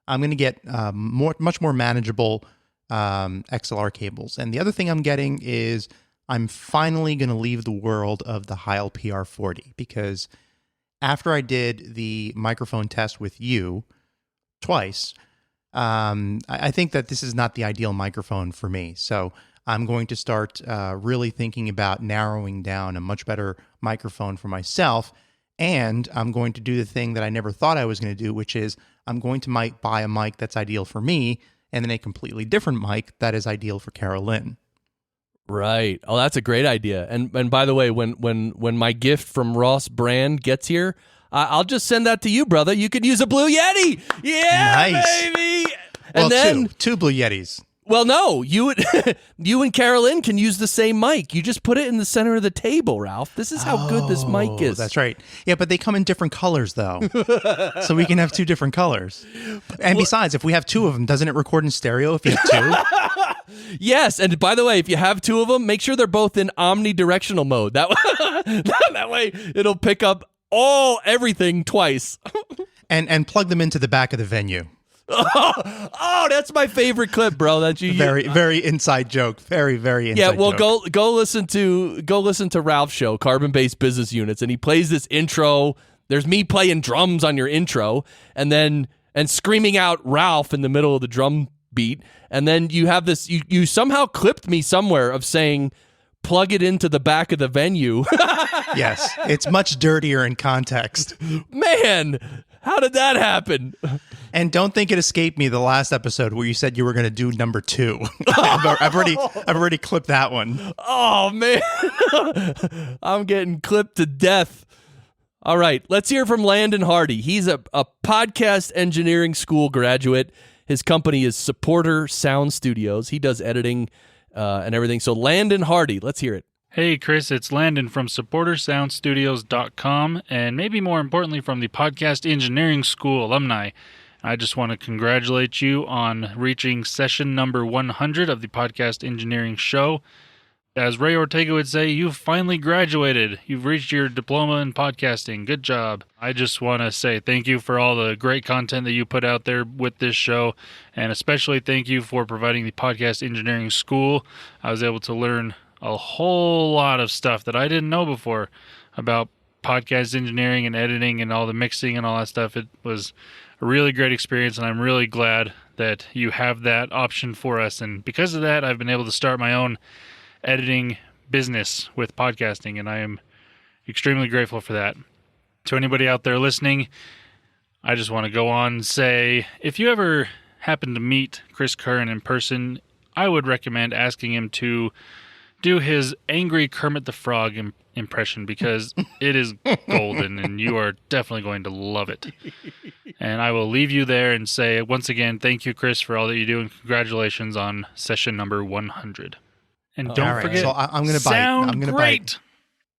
I'm going to get much more manageable XLR cables. And the other thing I'm getting is I'm finally going to leave the world of the Heil PR40, because after I did the microphone test with you twice, I think that this is not the ideal microphone for me. So I'm going to start really thinking about narrowing down a much better microphone for myself. And I'm going to do the thing that I never thought I was going to do, which is I'm going to buy a mic that's ideal for me, and then a completely different mic that is ideal for Carolyn. Right. Oh, that's a great idea. And by the way, when my gift from Ross Brand gets here, I'll just send that to you, brother. You could use a Blue Yeti. Yeah, nice. baby. Well, and then two Blue Yetis. Well, no, you and Carolyn can use the same mic. You just put it in the center of the table, Ralph. This is how good this mic is. That's right. Yeah, but they come in different colors, though. So we can have two different colors. And besides, if we have two of them, doesn't it record in stereo if you have two? Yes, and by the way, if you have two of them, make sure they're both in omnidirectional mode. That way it'll pick up everything twice. And plug them into the back of the venue. Oh, that's my favorite clip, bro. That you very inside joke. Very inside joke. Yeah, well, go listen to Ralph's show, Carbon Based Business Units, and he plays this intro. There's me playing drums on your intro, and screaming out Ralph in the middle of the drum beat, and then you have this. You somehow clipped me somewhere of saying, "Plug it into the back of the venue." Yes, it's much dirtier in context. Man, how did that happen? And don't think it escaped me the last episode where you said you were going to do number 2. I've already clipped that one. Oh, man. I'm getting clipped to death. All right, let's hear from Landon Hardy. He's a podcast engineering school graduate. His company is Supporter Sound Studios. He does editing and everything. So Landon Hardy, let's hear it. Hey, Chris, it's Landon from SupporterSoundStudios.com, and maybe more importantly from the Podcast Engineering School alumni. I just want to congratulate you on reaching session number 100 of the Podcast Engineering Show. As Ray Ortega would say, you've finally graduated. You've reached your diploma in podcasting. Good job. I just want to say thank you for all the great content that you put out there with this show, and especially thank you for providing the Podcast Engineering School. I was able to learn a whole lot of stuff that I didn't know before about podcast engineering and editing and all the mixing and all that stuff. It was a really great experience, and I'm really glad that you have that option for us. And because of that, I've been able to start my own editing business with podcasting, and I am extremely grateful for that. To anybody out there listening, I just want to go on and say, if you ever happen to meet Chris Curran in person, I would recommend asking him to do his angry Kermit the Frog impression, because it is golden and you are definitely going to love it. And I will leave you there and say, once again, thank you, Chris, for all that you do, and congratulations on session number 100. And don't forget, so I'm going to bite. sound I'm going to great. bite.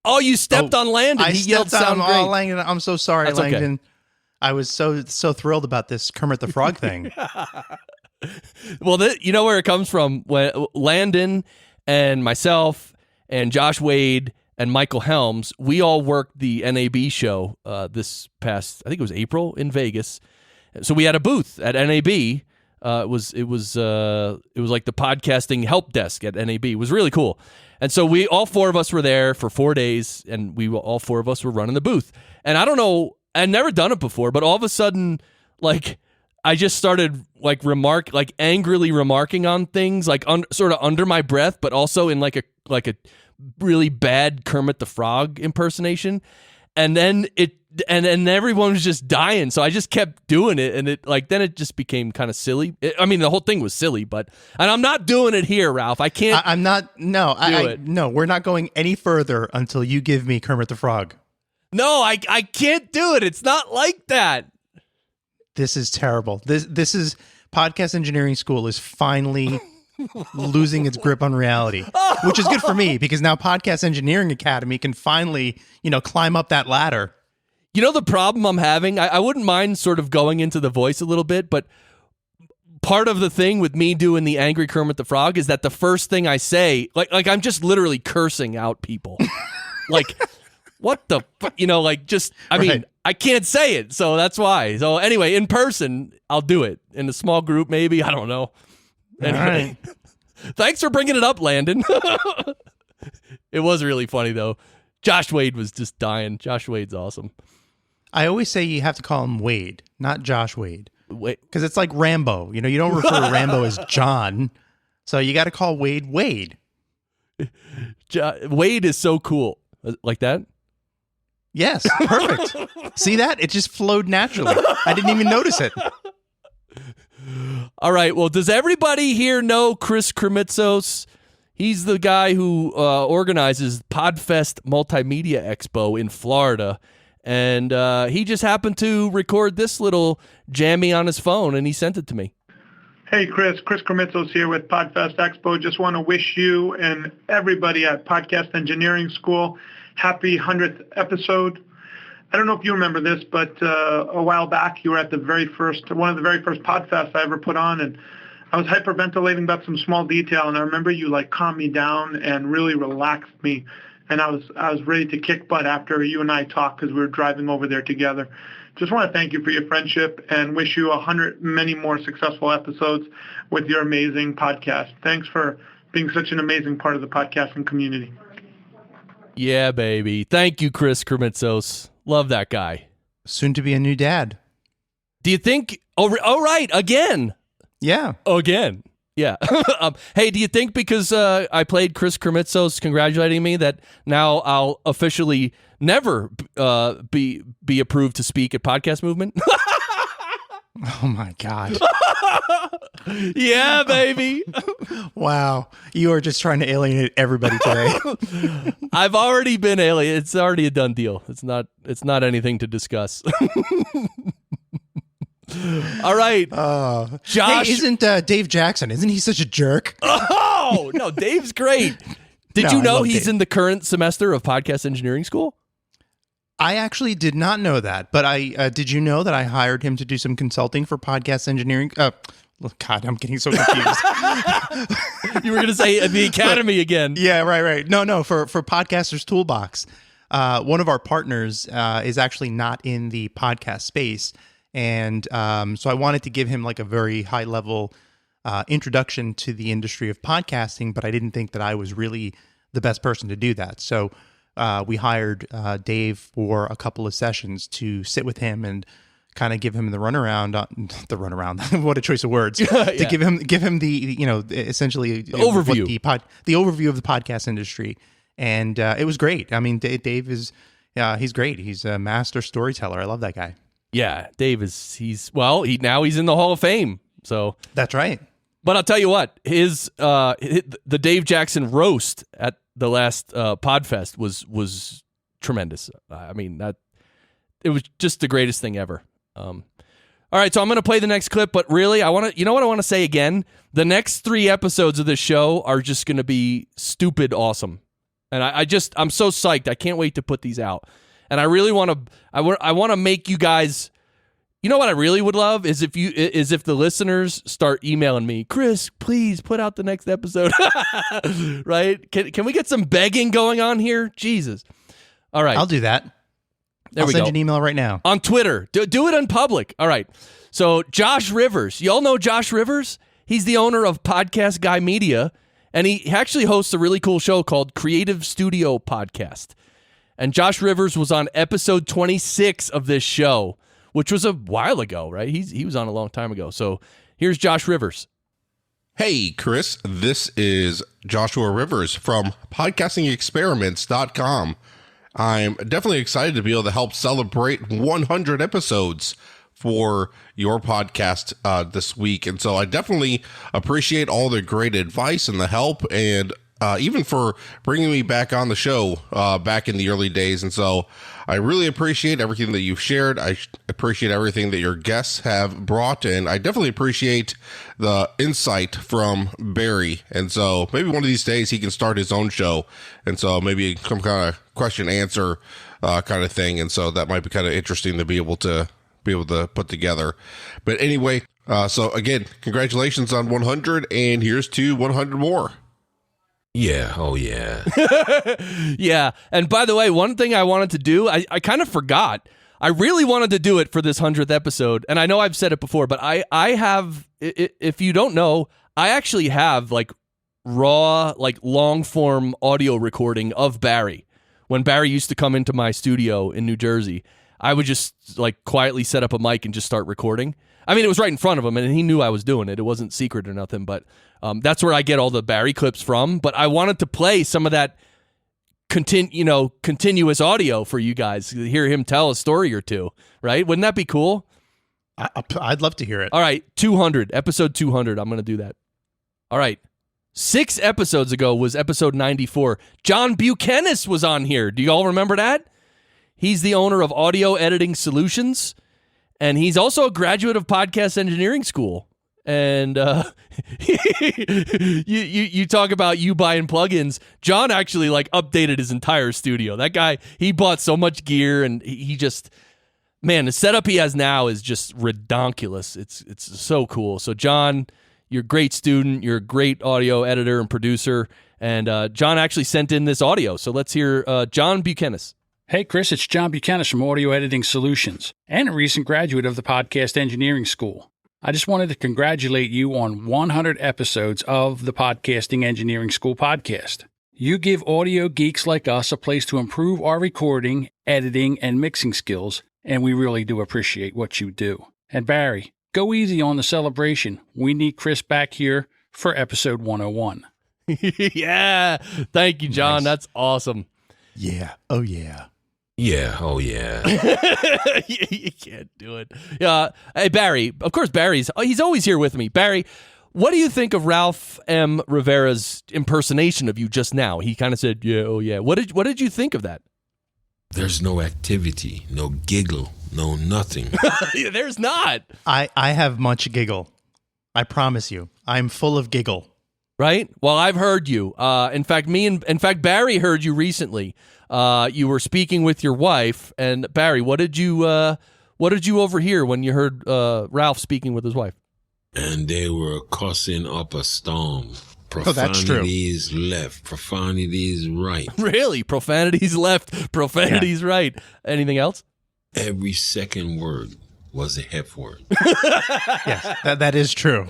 Oh, you stepped on Landon. I He yelled stepped sound on great. Langdon. I'm so sorry, That's okay. Langdon. I was so thrilled about this Kermit the Frog thing. Well, you know where it comes from? When Landon and myself and Josh Wade and Michael Helms, we all worked the NAB show this past, I think it was April, in Vegas. So we had a booth at NAB. It was like the podcasting help desk at NAB. It was really cool. And so all four of us were there for 4 days, and all four of us were running the booth. And I don't know, I'd never done it before, but all of a sudden, like, I just started angrily remarking on things, like sort of under my breath, but also in like a really bad Kermit the Frog impersonation. And then everyone was just dying. So I just kept doing it, and then it just became kind of silly. The whole thing was silly, and I'm not doing it here, Ralph. I can't. I'm not. No, No, we're not going any further until you give me Kermit the Frog. No, I can't do it. It's not like that. This is terrible. This is Podcast Engineering School is finally losing its grip on reality, which is good for me, because now Podcast Engineering Academy can finally, climb up that ladder. You know the problem I'm having? I wouldn't mind sort of going into the voice a little bit, but part of the thing with me doing the angry Kermit the Frog is that the first thing I say, like I'm just literally cursing out people. Like, what the Right. I can't say it, so that's why. So anyway, in person, I'll do it. In a small group, maybe. I don't know. Anyway, thanks for bringing it up, Landon. It was really funny, though. Josh Wade was just dying. Josh Wade's awesome. I always say you have to call him Wade, not Josh Wade. Because it's like Rambo. You don't refer to Rambo as John. So you got to call Wade Wade. Wade is so cool. Like that? Yes, perfect. See that? It just flowed naturally. I didn't even notice it. All right. Well, does everybody here know Chris Kremitzos? He's the guy who organizes Podfest Multimedia Expo in Florida. And he just happened to record this little jammy on his phone, and he sent it to me. Hey, Chris Kremitzos here with Podfest Expo. Just want to wish you and everybody at Podcast Engineering School happy 100th episode. I don't know if you remember this, but a while back you were at one of the very first Podfests I ever put on, and I was hyperventilating about some small detail, and I remember you calmed me down and really relaxed me, and I was ready to kick butt after you and I talked, because we were driving over there together. Just want to thank you for your friendship and wish you 100 many more successful episodes with your amazing podcast. Thanks for being such an amazing part of the podcasting community. Yeah, baby. Thank you, Chris Kremitzos. Love that guy. Soon to be a new dad. Do you think... Oh, right. Again. Yeah. Again. Yeah. Hey, do you think because I played Chris Kremitzos congratulating me that now I'll officially never be approved to speak at Podcast Movement? Oh, my God. Yeah, baby. Wow. You are just trying to alienate everybody today. I've already been alienated. It's already a done deal. It's not anything to discuss. All right. Josh. Hey, isn't Dave Jackson, isn't he such a jerk? Oh, no, Dave's great. Did you know he's in the current semester of Podcast Engineering School? I actually did not know that, but did you know that I hired him to do some consulting for Podcast Engineering? God, I'm getting so confused. You were going to say the Academy again. Yeah, right. No, for Podcasters Toolbox. One of our partners is actually not in the podcast space, and so I wanted to give him a very high-level introduction to the industry of podcasting, but I didn't think that I was really the best person to do that. So we hired Dave for a couple of sessions to sit with him and kind of give him the runaround. What a choice of words. Yeah. To give him the essentially the overview, the overview of the podcast industry, and it was great. I mean, Dave is he's great. He's a master storyteller. I love that guy. Yeah, Dave is. He's in the Hall of Fame. So that's right. But I'll tell you what, the Dave Jackson roast at the last Podfest was tremendous. I mean, it was just the greatest thing ever. All right, so I'm going to play the next clip, but really, I want to say again, the next 3 episodes of this show are just going to be stupid awesome. And I'm so psyched. I can't wait to put these out. And I really want to make you guys. You know what I really would love is if the listeners start emailing me, Chris, please put out the next episode. Right? Can we get some begging going on here? Jesus. All right. I'll do that. I'll send you an email right now. On Twitter. Do it in public. All right. So Josh Rivers. You all know Josh Rivers? He's the owner of Podcast Guy Media, and he actually hosts a really cool show called Creative Studio Podcast. And Josh Rivers was on episode 26 of this show, which was a while ago, right? He was on a long time ago. So here's Josh Rivers. Hey, Chris. This is Joshua Rivers from podcastingexperiments.com. I'm definitely excited to be able to help celebrate 100 episodes for your podcast this week. And so I definitely appreciate all the great advice and the help, and even for bringing me back on the show back in the early days. And so I really appreciate everything that you've shared. I appreciate everything that your guests have brought, and I definitely appreciate the insight from Barry. And so maybe one of these days he can start his own show, and so maybe some kind of question answer kind of thing. And so that might be kind of interesting to be able to put together. But anyway, so again, congratulations on 100, and here's to 100 more. Yeah, oh yeah. Yeah, and by the way, one thing I wanted to do, I kind of forgot. I really wanted to do it for this 100th episode, and I know I've said it before, but I have, if you don't know, I actually have like raw, like long form audio recording of Barry. When Barry used to come into my studio in New Jersey, I would just like quietly set up a mic and just start recording. I mean, it was right in front of him, and he knew I was doing it. It wasn't secret or nothing, but that's where I get all the Barry clips from. But I wanted to play some of that continuous audio for you guys to hear him tell a story or two, right? Wouldn't that be cool? I'd love to hear it. All right, 200, episode 200. I'm going to do that. All right. 6 episodes ago was episode 94. John Buchanan was on here. Do you all remember that? He's the owner of Audio Editing Solutions, and he's also a graduate of Podcast Engineering School. And you talk about you buying plugins. John actually like updated his entire studio. That guy, he bought so much gear, and he just, man, the setup he has now is just redonkulous. It's so cool. So John, you're a great student. You're a great audio editor and producer. And John actually sent in this audio. So let's hear John Buchanan. Hey, Chris, it's John Buchanan from Audio Editing Solutions and a recent graduate of the Podcast Engineering School. I just wanted to congratulate you on 100 episodes of the Podcasting Engineering School podcast. You give audio geeks like us a place to improve our recording, editing, and mixing skills, and we really do appreciate what you do. And Barry, go easy on the celebration. We need Chris back here for episode 101. Yeah. Thank you, John. Nice. That's awesome. Yeah. Oh, yeah. Yeah, oh yeah. You can't do it. Yeah. Hey, Barry. Of course, he's always here with me. Barry, what do you think of Ralph M. Rivera's impersonation of you just now? He kind of said, yeah, oh yeah. What did you think of that? There's no activity, no giggle, no nothing. There's not. I have much giggle. I promise you. I'm full of giggle. Right? Well, I've heard you. In fact, Barry heard you recently. You were speaking with your wife, and Barry, what did you overhear when you heard Ralph speaking with his wife? And they were cussing up a storm. Profanities left, profanities right. Really? Profanities left, profanities right. Anything else? Every second word was a F word. Yes, that is true.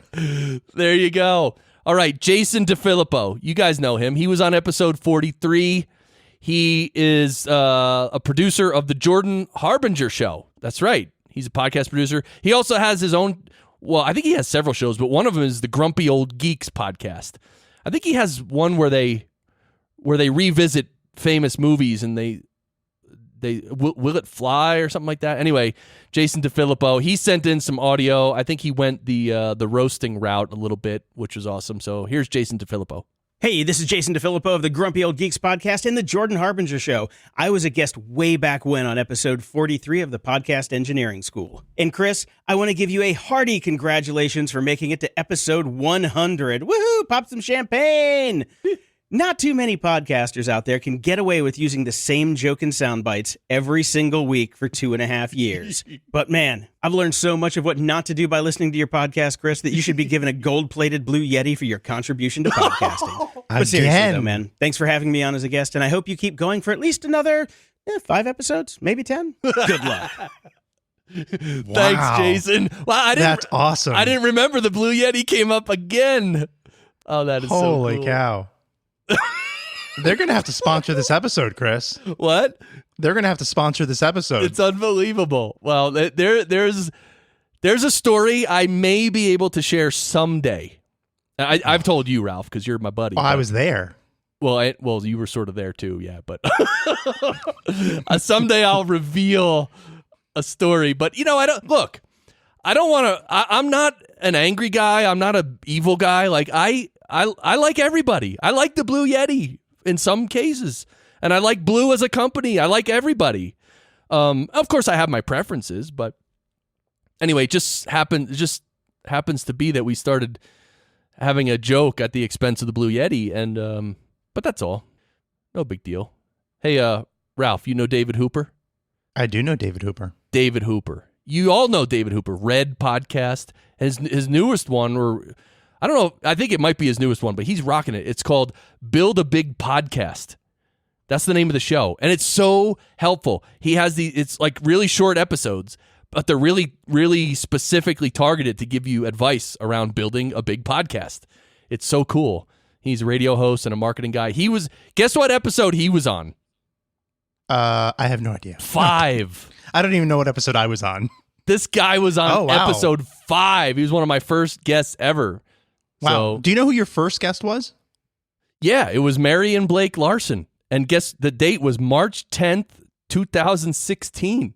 There you go. All right, Jason DeFilippo. You guys know him. He was on episode 43. He is a producer of the Jordan Harbinger Show. That's right. He's a podcast producer. He also has his own, well, I think he has several shows, but one of them is the Grumpy Old Geeks podcast. I think he has one where they revisit famous movies and they will it fly or something like that. Anyway, Jason DeFilippo, he sent in some audio. I think he went the roasting route a little bit, which was awesome. So here's Jason DeFilippo. Hey, this is Jason DeFilippo of the Grumpy Old Geeks podcast and the Jordan Harbinger Show. I was a guest way back when on episode 43 of the Podcast Engineering School. And Chris, I want to give you a hearty congratulations for making it to episode 100. Woohoo! Pop some champagne! Not too many podcasters out there can get away with using the same joke and sound bites every single week for 2.5 years. But man, I've learned so much of what not to do by listening to your podcast, Chris, that you should be given a gold-plated blue Yeti for your contribution to podcasting. But seriously though, man, thanks for having me on as a guest, and I hope you keep going for at least another 5 episodes, maybe 10. Good luck. Thanks, Jason. Wow, that's awesome. I didn't remember the blue Yeti came up again. Oh, that is holy so cool. cow. They're going to have to sponsor this episode, Chris. What? They're going to have to sponsor this episode. It's unbelievable. Well, there's a story I may be able to share someday. I've told you, Ralph, because you're my buddy. Well, I was there. Well, you were sort of there too, yeah. But someday I'll reveal a story. But I don't want to. I'm not an angry guy. I'm not an evil guy. Like I like everybody. I like the Blue Yeti in some cases, and I like Blue as a company. I like everybody. Of course, I have my preferences, but anyway, it just happens to be that we started having a joke at the expense of the Blue Yeti, and but that's all. No big deal. Hey, Ralph, you know David Hooper? I do know David Hooper. David Hooper. You all know David Hooper. Red podcast. His newest one, or I don't know, I think it might be his newest one, but he's rocking it. It's called Build a Big Podcast. That's the name of the show. And it's so helpful. He has it's like really short episodes, but they're really, really specifically targeted to give you advice around building a big podcast. It's so cool. He's a radio host and a marketing guy. Guess what episode he was on? I have no idea. 5. I don't even know what episode I was on. This guy was on episode 5. He was one of my first guests ever. Wow. So, do you know who your first guest was? Yeah, it was Mary and Blake Larson. And guess the date was March 10th, 2016.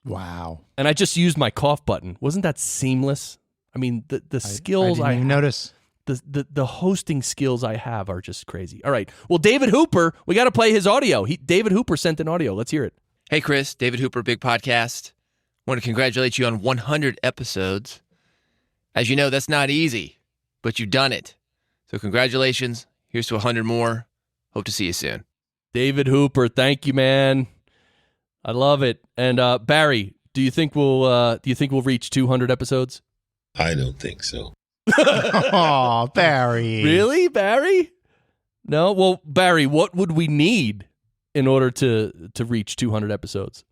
Wow. And I just used my cough button. Wasn't that seamless? I mean, the skills I didn't even notice. The hosting skills I have are just crazy. All right. Well, David Hooper, we got to play his audio. David Hooper sent an audio. Let's hear it. Hey, Chris. David Hooper, Big Podcast. Want to congratulate you on 100 episodes. As you know, that's not easy, but you've done it. So congratulations. Here's to 100 more. Hope to see you soon. David Hooper, thank you, man. I love it. And Barry, do you think we'll reach 200 episodes? I don't think so. Oh, Barry. Really, Barry? No? Well, Barry, what would we need in order to reach 200 episodes?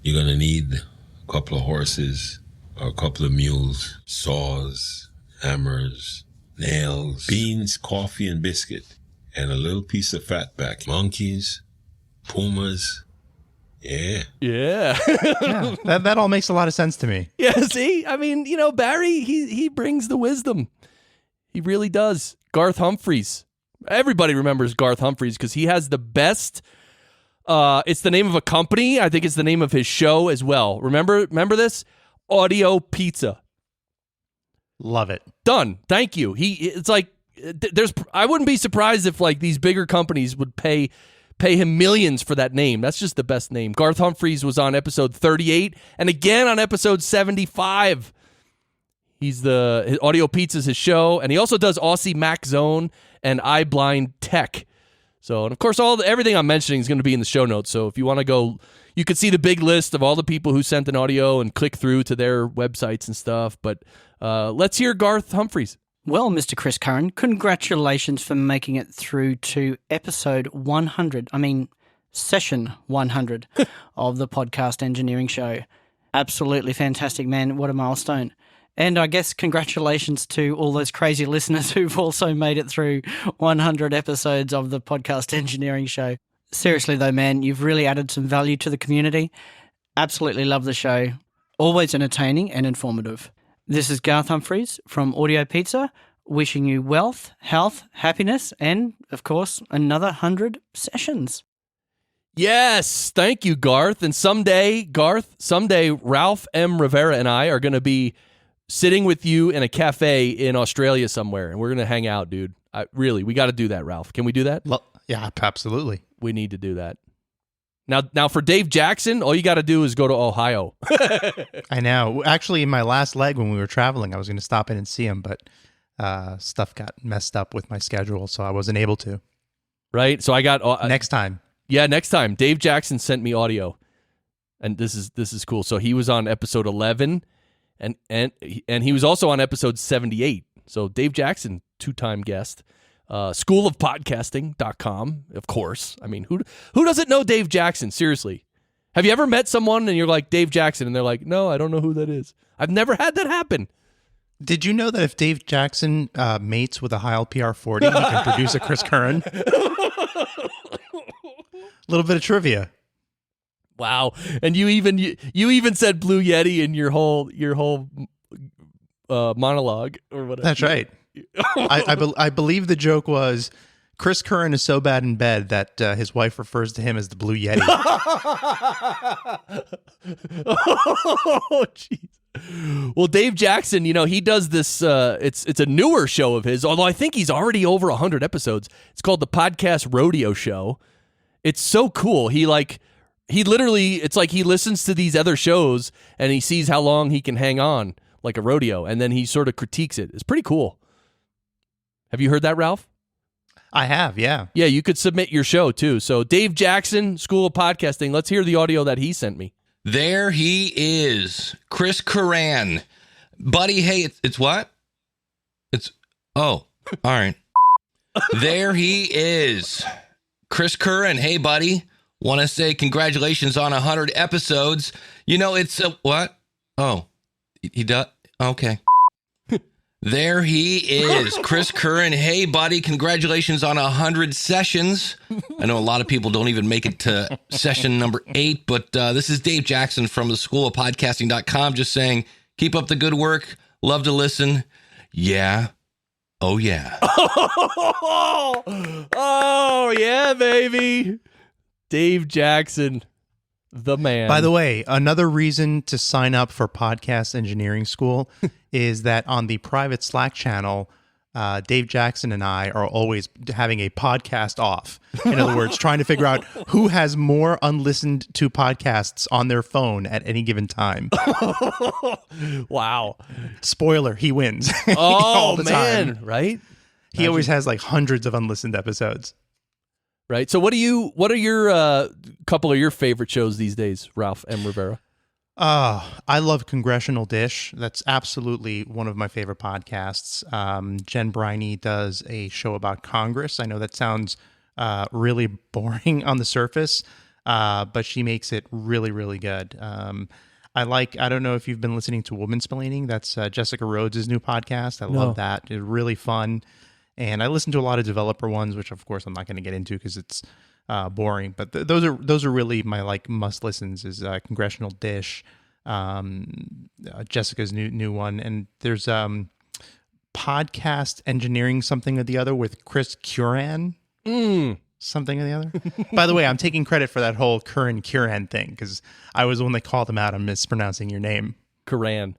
You're going to need a couple of horses, or a couple of mules, saws, hammers, nails, beans, coffee, and biscuit, and a little piece of fatback. Monkeys, pumas. Yeah. Yeah. Yeah, that all makes a lot of sense to me. Yeah, see? I mean, Barry, he brings the wisdom. He really does. Garth Humphries. Everybody remembers Garth Humphries because he has the best, it's the name of a company. I think it's the name of his show as well. Remember this? Audio Pizza. Love it. Done. Thank you. It's like, I wouldn't be surprised if like these bigger companies would pay him millions for that name. That's just the best name. Garth Humphries was on episode 38 and again on episode 75. His Audio Pizza's his show, and he also does Aussie Mac Zone and iBlind Tech. So, and of course, everything I'm mentioning is going to be in the show notes. So if you want to go, you could see the big list of all the people who sent an audio and click through to their websites and stuff. But let's hear Garth Humphries. Well, Mr. Chris Curran, congratulations for making it through to episode 100. Session 100 of the Podcast Engineering Show. Absolutely fantastic, man. What a milestone. And I guess congratulations to all those crazy listeners who've also made it through 100 episodes of the Podcast Engineering Show. Seriously, though, man, you've really added some value to the community. Absolutely love the show. always entertaining and informative. This is Garth Humphreys from Audio Pizza, wishing you wealth, health, happiness, and, of course, another 100 sessions. Yes, thank you, Garth. And someday, Ralph M. Rivera and I are going to be sitting with you in a cafe in Australia somewhere, and we're going to hang out, dude. Really, we got to do that, Ralph. Can we do that? Yeah, absolutely. We need to do that. Now for Dave Jackson, all you got to do is go to Ohio. I know. Actually, in my last leg when we were traveling, I was going to stop in and see him, but stuff got messed up with my schedule, so I wasn't able to. Right? So I got... next time. Yeah, next time. Dave Jackson sent me audio, and this is cool. So he was on episode 11, and he was also on episode 78. So Dave Jackson, 2-time guest. Schoolofpodcasting.com, of course. I mean, who doesn't know Dave Jackson? Seriously. Have you ever met someone and you're like, Dave Jackson, and they're like, no, I don't know who that is. I've never had that happen. Did you know that if Dave Jackson mates with a Heil PR40, he can produce a Chris Curran? A little bit of trivia. Wow. And you even said Blue Yeti in your whole monologue or whatever. That's right. I believe the joke was Chris Curran is so bad in bed that his wife refers to him as the Blue Yeti. Oh, jeez. Well, Dave Jackson, he does this. It's a newer show of his, although I think he's already over 100 episodes. It's called the Podcast Rodeo Show. It's so cool. He literally, it's like he listens to these other shows and he sees how long he can hang on like a rodeo, and then he sort of critiques it. It's pretty cool. Have you heard that, Ralph? I have, yeah. Yeah, you could submit your show, too. So Dave Jackson, School of Podcasting, let's hear the audio that he sent me. There he is, Chris Curran. Buddy, hey, it's what? All right. There he is, Chris Curran. Hey, buddy, want to say congratulations on 100 episodes. It's what? Oh, he does? Okay. There he is, Chris Curran. Hey, buddy, congratulations on 100 sessions. I know a lot of people don't even make it to session number 8, but this is Dave Jackson from the schoolofpodcasting.com just saying, keep up the good work. Love to listen. Yeah. Oh, yeah. Oh, yeah, baby. Dave Jackson, the man. By the way, another reason to sign up for Podcast Engineering School is that on the private Slack channel, Dave Jackson and I are always having a podcast off. In other words, trying to figure out who has more unlistened to podcasts on their phone at any given time. Wow. Spoiler, he wins. Oh, all the man, time. right? He always has like hundreds of unlistened episodes. Right. So what are your couple of your favorite shows these days, Ralph M. Rivera? I love Congressional Dish. That's absolutely one of my favorite podcasts. Jen Briney does a show about Congress. I know that sounds really boring on the surface, but she makes it really, really good. I don't know if you've been listening to Womansplaining. That's Jessica Rhodes' new podcast. I love that. It's really fun. And I listen to a lot of developer ones, which of course I'm not going to get into because it's boring. But those are really my must listens. Is Congressional Dish, Jessica's new one, and there's Podcast Engineering something or the other with Chris Curran. Something or the other. By the way, I'm taking credit for that whole Curran thing because I was the one that called him out on mispronouncing your name. Curran.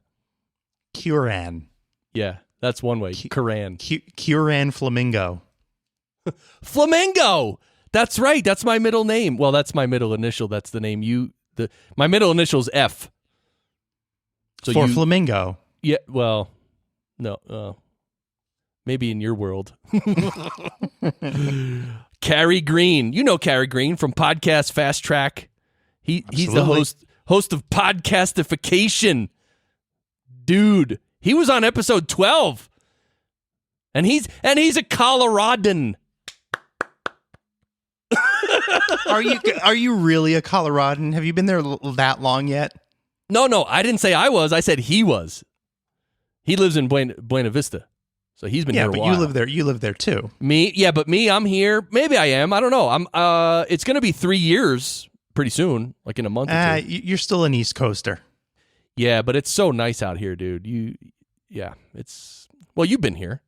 Yeah. That's one way. Curran. Curran Flamingo. Flamingo! That's right. That's my middle name. Well, that's my middle initial. That's the name my middle initial is F. So for Flamingo. Yeah, well, no. Maybe in your world. Carrie Green. You know Carrie Green from Podcast Fast Track. He's the host of Podcastification. Dude. He was on episode 12, and he's a Coloradan. Are you really a Coloradan? Have you been there that long yet? No, I didn't say I was. I said he was. He lives in Buena Vista, so he's been here a while. Yeah, but you live there too. Me, I'm here. Maybe I am. I don't know. It's going to be 3 years pretty soon, like in a month or two. You're still an East Coaster. Yeah, but it's so nice out here, dude. You've been here.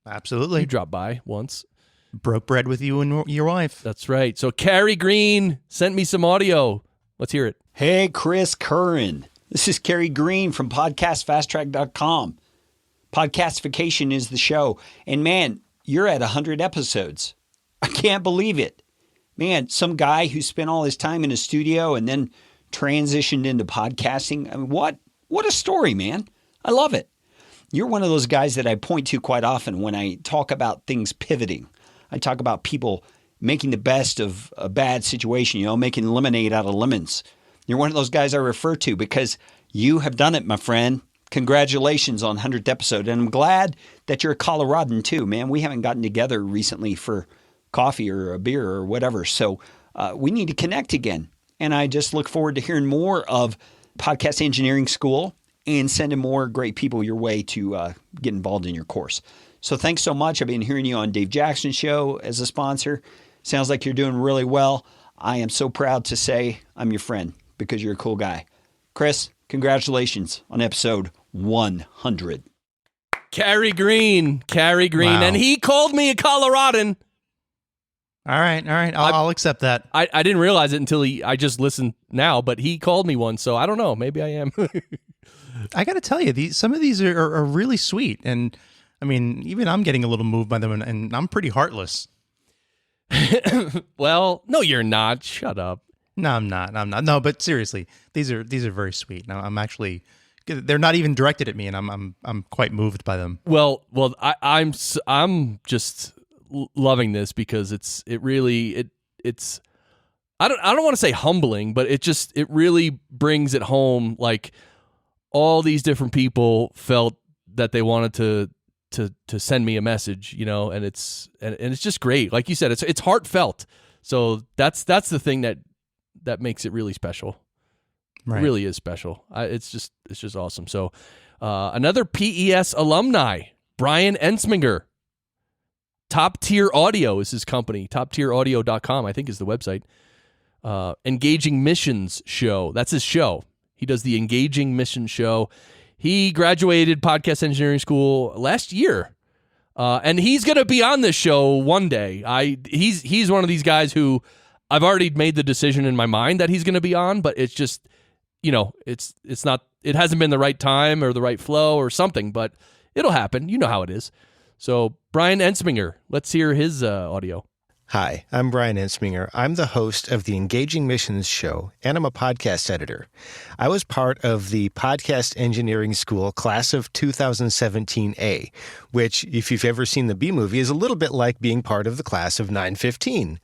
Absolutely. You dropped by once. Broke bread with you and your wife. That's right. So Carrie Green sent me some audio. Let's hear it. Hey, Chris Curran. This is Carrie Green from podcastfasttrack.com. Podcastification is the show. And man, you're at 100 episodes. I can't believe it. Man, some guy who spent all his time in a studio and then transitioned into podcasting. I mean, what a story, man. I love it. You're one of those guys that I point to quite often when I talk about things pivoting. I talk about people making the best of a bad situation, making lemonade out of lemons. You're one of those guys I refer to because you have done it, my friend. Congratulations on 100th episode. And I'm glad that you're a Coloradan too, man. We haven't gotten together recently for coffee or a beer or whatever. So we need to connect again. And I just look forward to hearing more of Podcast Engineering School and sending more great people your way to get involved in your course. So thanks so much. I've been hearing you on Dave Jackson's show as a sponsor. Sounds like you're doing really well. I am so proud to say I'm your friend because you're a cool guy. Chris, congratulations on episode 100. Carrie Green. Wow. And he called me a Coloradan. All right. I'll accept that. I didn't realize it until I just listened now, but he called me one, so I don't know. Maybe I am. I got to tell you, some of these are really sweet. And I mean, even I'm getting a little moved by them, and I'm pretty heartless. Well, no, you're not. Shut up. No, I'm not. No, but seriously, these are very sweet. Now, they're not even directed at me, and I'm quite moved by them. Well, I'm just loving this because it's I don't want to say humbling, but it really brings it home. Like all these different people felt that they wanted to send me a message, and it's just great. Like you said, it's heartfelt. So that's the thing that makes it really special. Right. It really is special. It's just awesome. So another PES alumni, Brian Ensminger. Top Tier Audio is his company. TopTierAudio.com, I think, is the website. Engaging Missions Show. That's his show. He does the Engaging Missions Show. He graduated Podcast Engineering School last year. And he's going to be on this show one day. He's one of these guys who I've already made the decision in my mind that he's going to be on, but it's just, it's not, it hasn't been the right time or the right flow or something, but it'll happen. You know how it is. So Brian Ensminger, let's hear his audio. Hi, I'm Brian Ensminger. I'm the host of the Engaging Missions Show, and I'm a podcast editor. I was part of the Podcast Engineering School class of 2017A, which, if you've ever seen the B movie, is a little bit like being part of the class of 915.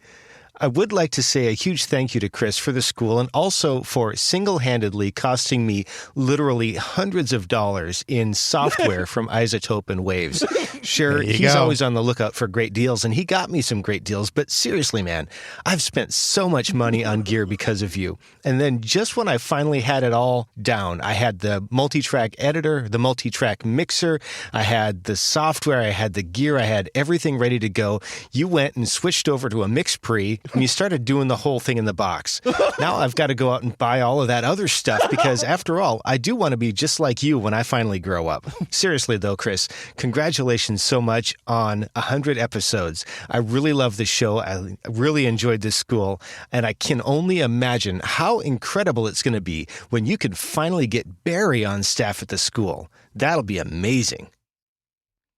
I would like to say a huge thank you to Chris for the school and also for single-handedly costing me literally hundreds of dollars in software from Isotope and Waves. Sure, he's always on the lookout for great deals, and he got me some great deals, but seriously, man, I've spent so much money on gear because of you. And then just when I finally had it all down, I had the multi-track editor, the multi-track mixer, I had the software, I had the gear, I had everything ready to go. You went and switched over to a mix pre, and you started doing the whole thing in the box. Now I've got to go out and buy all of that other stuff because, after all, I do want to be just like you when I finally grow up. Seriously, though, Chris, congratulations so much on 100 episodes. I really love the show. I really enjoyed this school, and I can only imagine how incredible it's going to be when you can finally get Barry on staff at the school. That'll be amazing.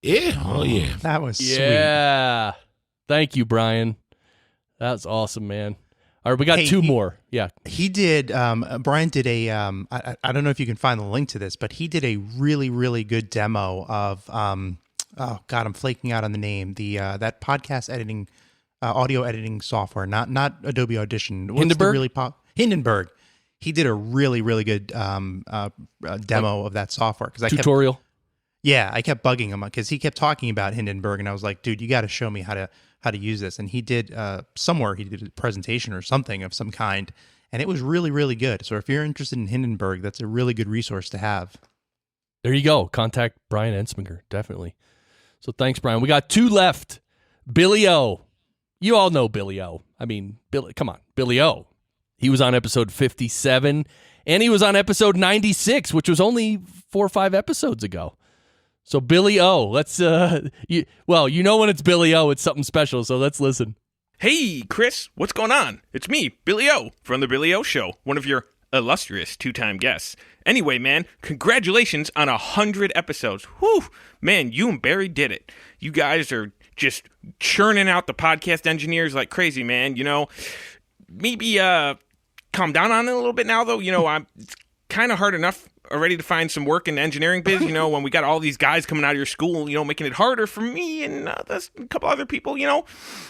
Yeah. Oh, yeah. That was sweet. Yeah. Thank you, Brian. That's awesome, man. All right, we got two more. Yeah. He did, Brian did a, I don't know if you can find the link to this, but he did a really, really good demo of, oh God, I'm flaking out on the name. That podcast editing, audio editing software, not Adobe Audition. Hindenburg. He did a really, really good demo of that software. Tutorial? I kept bugging him because he kept talking about Hindenburg, and I was like, dude, you got to show me how to use this. And he did somewhere he did a presentation or something of some kind, and it was really, really good. So if you're interested in Hindenburg, that's a really good resource to have. There you go. Contact Brian Ensminger, definitely. So thanks, Brian. We got two left. Billy O. You all know Billy O. I mean, come on, Billy O. He was on episode 57, And he was on episode 96, which was only 4 or 5 episodes ago. So Billy O, let's, when it's Billy O, it's something special, so let's listen. Hey, Chris, what's going on? It's me, Billy O, from The Billy O Show, one of your illustrious 2-time guests. Anyway, man, congratulations on 100 episodes. Whew, man, you and Barry did it. You guys are just churning out the podcast engineers like crazy, man. Maybe calm down on it a little bit now, though. It's kind of hard enough already to find some work in the engineering biz, when we got all these guys coming out of your school, making it harder for me and a couple other people,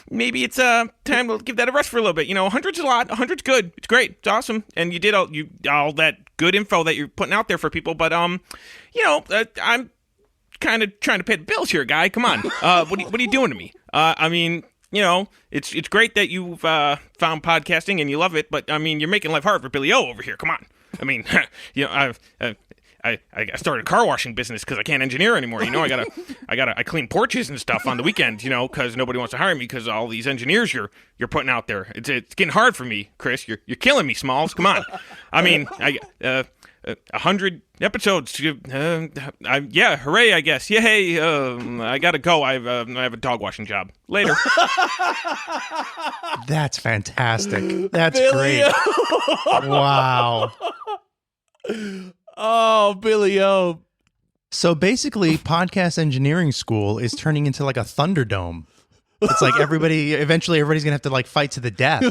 maybe it's time to give that a rest for a little bit. 100's a lot. 100's good. It's great. It's awesome. And you did all that good info that you're putting out there for people. But, I'm kind of trying to pay the bills here, guy. Come on. What are you doing to me? It's great that you've found podcasting and you love it, but you're making life hard for Billy O over here. Come on. I started a car washing business because I can't engineer anymore. I clean porches and stuff on the weekend, because nobody wants to hire me because all these engineers you're putting out there. It's getting hard for me, Chris. You're killing me, Smalls. Come on. 100 episodes. Yeah, hooray, I guess. Yay. I gotta go. I have a dog washing job. Later. That's fantastic. That's great. Wow. Oh, Billy O. So basically, Podcast Engineering School is turning into like a Thunderdome. It's like eventually everybody's going to have to like fight to the death.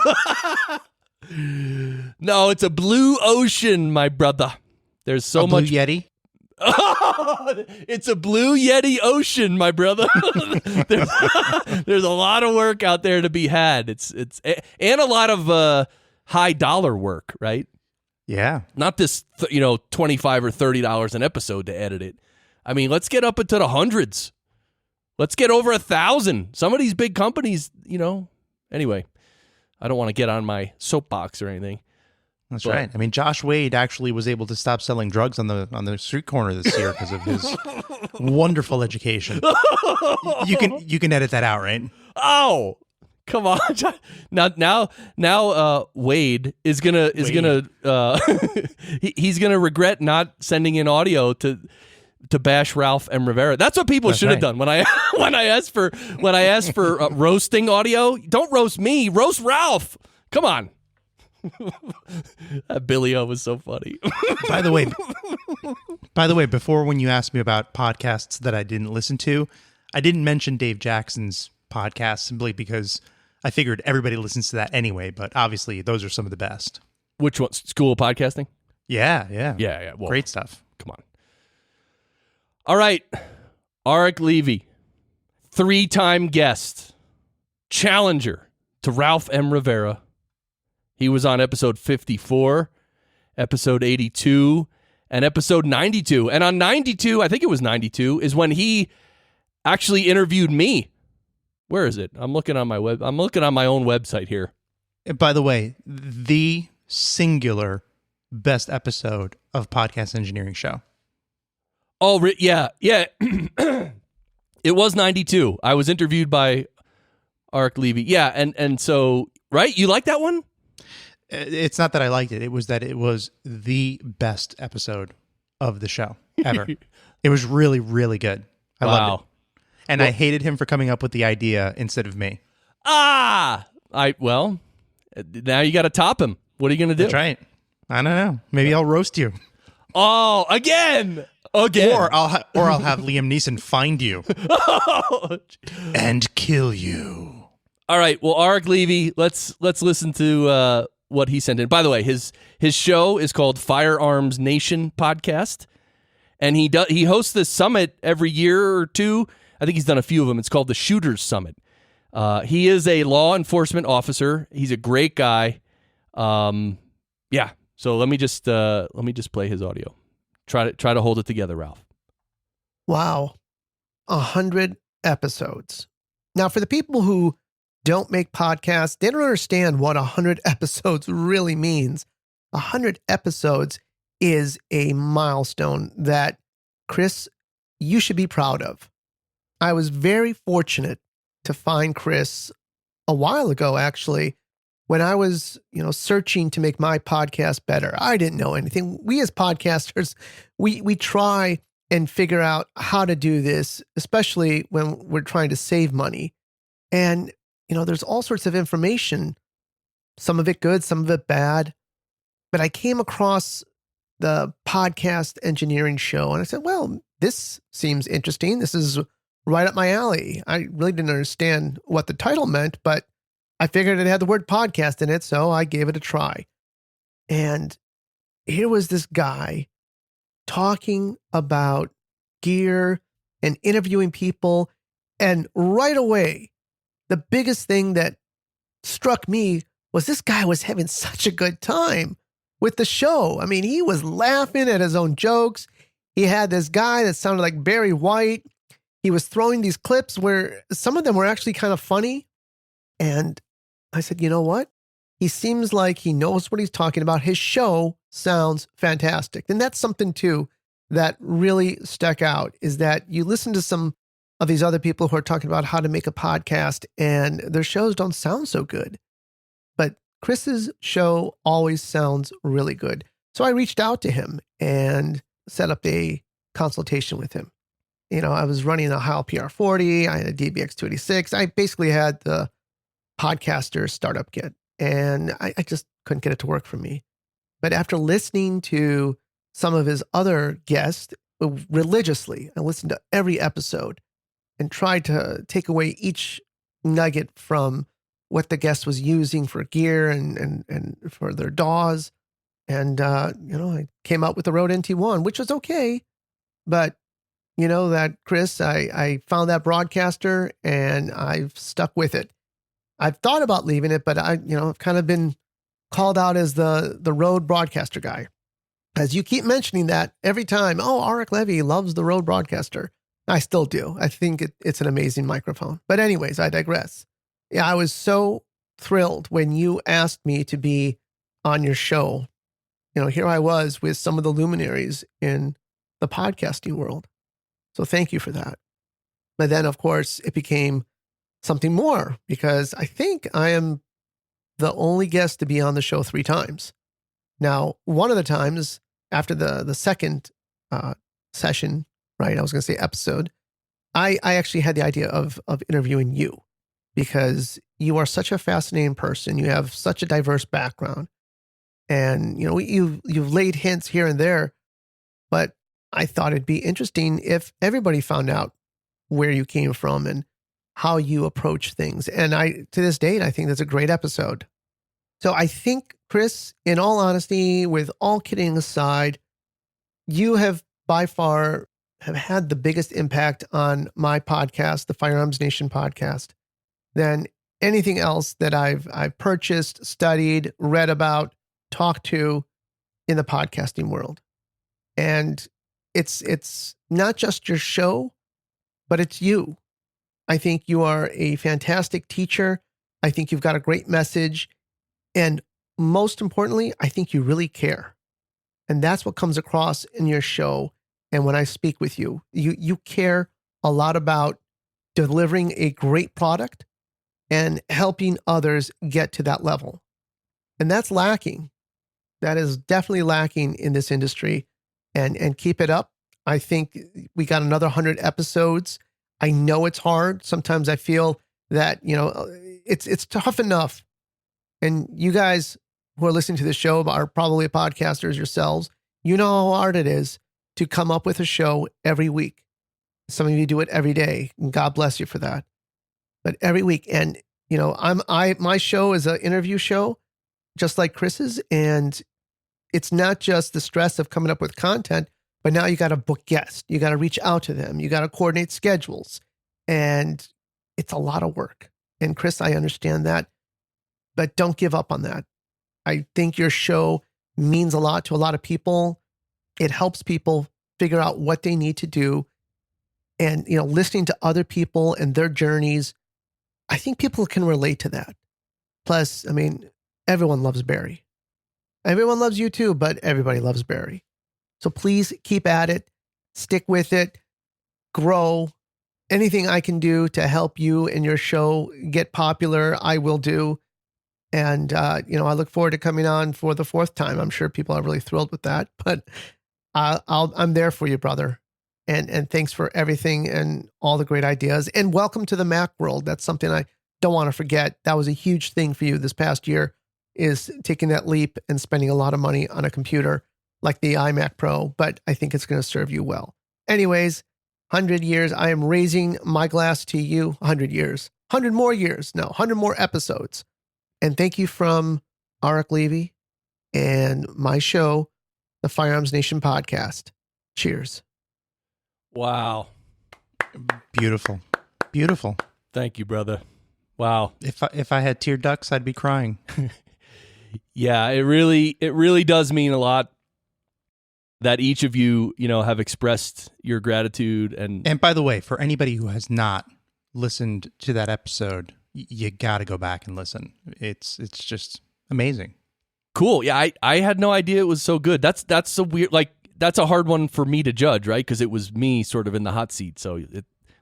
No, it's a blue ocean, my brother. There's so much. Blue Yeti? It's a blue Yeti ocean, my brother. There's a lot of work out there to be had. It's and a lot of high dollar work, right? Yeah. Not this, $25 or $30 an episode to edit it. Let's get up into the hundreds. Let's get over 1,000. Some of these big companies, Anyway, I don't want to get on my soapbox or anything. That's right. Josh Wade actually was able to stop selling drugs on the street corner this year because of his wonderful education. You can edit that out, right? Oh, come on! Now, Wade is gonna he's gonna regret not sending in audio to bash Ralph and Rivera. That's what people should have done when I asked for roasting audio. Don't roast me, roast Ralph. Come on. That Billy O was so funny. By the way, before when you asked me about podcasts that I didn't listen to, I didn't mention Dave Jackson's podcast simply because I figured everybody listens to that anyway, but obviously those are some of the best. Which one? School of Podcasting? Yeah. Well, great stuff. Come on. All right. Arik Levy, 3-time guest, challenger to Ralph M. Rivera. He was on episode 54, episode 82, and episode 92. And on 92, I think it was 92, is when he actually interviewed me. Where is it? I'm looking on my own website here. By the way, the singular best episode of Podcast Engineering Show. Oh, yeah. It was 92. I was interviewed by Arik Levy. Yeah, and so, right? You like that one? It's not that I liked it. It was that it was the best episode of the show ever. It was really, really good. I loved it. And I hated him for coming up with the idea instead of me. Now you got to top him. What are you going to do? That's right. I don't know. Maybe I'll roast you. Oh, again. Or I'll have Liam Neeson find you and kill you. All right. Well, Arik Levy, let's listen to what he sent in. By the way, his show is called Firearms Nation Podcast, and he hosts this summit every year or two. I think he's done a few of them. It's called the Shooters Summit. He is a law enforcement officer. He's a great guy. Yeah. So let me just play his audio. Try to hold it together, Ralph. Wow. 100 episodes. Now, for the people who don't make podcasts, they don't understand what 100 episodes really means. 100 episodes is a milestone that, Chris, you should be proud of. I was very fortunate to find Chris a while ago, actually, when I was, searching to make my podcast better, I didn't know anything. We as podcasters, we try and figure out how to do this, especially when we're trying to save money. And, there's all sorts of information, some of it good, some of it bad. But I came across the podcast engineering show and I said, well, this seems interesting. This is right up my alley. I really didn't understand what the title meant, but I figured it had the word podcast in it, so I gave it a try. And here was this guy talking about gear and interviewing people. And right away, the biggest thing that struck me was this guy was having such a good time with the show. I mean, he was laughing at his own jokes. He had this guy that sounded like Barry White. He was throwing these clips where some of them were actually kind of funny. And I said, you know what? He seems like he knows what he's talking about. His show sounds fantastic. And that's something too that really stuck out, is that you listen to some of these other people who are talking about how to make a podcast and their shows don't sound so good. But Chris's show always sounds really good. So I reached out to him and set up a consultation with him. I was running a Heil PR40. I had a DBX 286. I basically had the podcaster startup kit, and I just couldn't get it to work for me. But after listening to some of his other guests religiously, I listened to every episode and tried to take away each nugget from what the guest was using for gear and for their DAWs. And, I came out with the Rode NT1, which was okay. But, that Chris, I found that broadcaster and I've stuck with it. I've thought about leaving it, but I've kind of been called out as the Rode broadcaster guy. As you keep mentioning that every time, Arik Levy loves the Rode broadcaster. I still do. I think it's an amazing microphone. But anyways, I digress. Yeah, I was so thrilled when you asked me to be on your show. Here I was with some of the luminaries in the podcasting world. So thank you for that. But then, of course, it became something more because I think I am the only guest to be on the show 3 times. Now, one of the times after the second session, right, I was going to say episode, I actually had the idea of interviewing you because you are such a fascinating person. You have such a diverse background. And, you've laid hints here and there, but I thought it'd be interesting if everybody found out where you came from and how you approach things. And to this date, I think that's a great episode. So I think, Chris, in all honesty, with all kidding aside, you have by far have had the biggest impact on my podcast, the Firearms Nation podcast, than anything else that I've purchased, studied, read about, talked to in the podcasting world. And it's not just your show, but it's you. I think you are a fantastic teacher. I think you've got a great message. And most importantly, I think you really care. And that's what comes across in your show. And when I speak with you, you care a lot about delivering a great product and helping others get to that level. And that's lacking. That is definitely lacking in this industry. And keep it up. I think we got another 100 episodes. I know it's hard. Sometimes I feel that, it's tough enough. And you guys who are listening to the show are probably podcasters yourselves. You know how hard it is to come up with a show every week. Some of you do it every day, and God bless you for that. But every week, and my show is an interview show, just like Chris's, and it's not just the stress of coming up with content, but now you got to book guests. You got to reach out to them. You got to coordinate schedules. And it's a lot of work. And Chris, I understand that, but don't give up on that. I think your show means a lot to a lot of people. It helps people figure out what they need to do. And, listening to other people and their journeys, I think people can relate to that. Plus, everyone loves Barry. Everyone loves you too, but everybody loves Barry. So please keep at it, stick with it, grow. Anything I can do to help you and your show get popular, I will do. And, I look forward to coming on for the 4th time. I'm sure people are really thrilled with that, but I'm there for you, brother. And thanks for everything and all the great ideas. And welcome to the Mac world. That's something I don't want to forget. That was a huge thing for you this past year, is taking that leap and spending a lot of money on a computer like the iMac Pro, but I think it's going to serve you well. Anyways, 100 years. I am raising my glass to you. 100 years. 100 more years. No, 100 more episodes. And thank you from Arik Levy and my show, the Firearms Nation podcast. Cheers. Wow. Beautiful. Beautiful. Thank you, brother. Wow. If I had tear ducts, I'd be crying. Yeah, it really does mean a lot that each of you, have expressed your gratitude. And by the way, for anybody who has not listened to that episode, you got to go back and listen. It's just amazing. Cool. Yeah, I had no idea it was so good. That's a weird, that's a hard one for me to judge, right? Because it was me sort of in the hot seat. So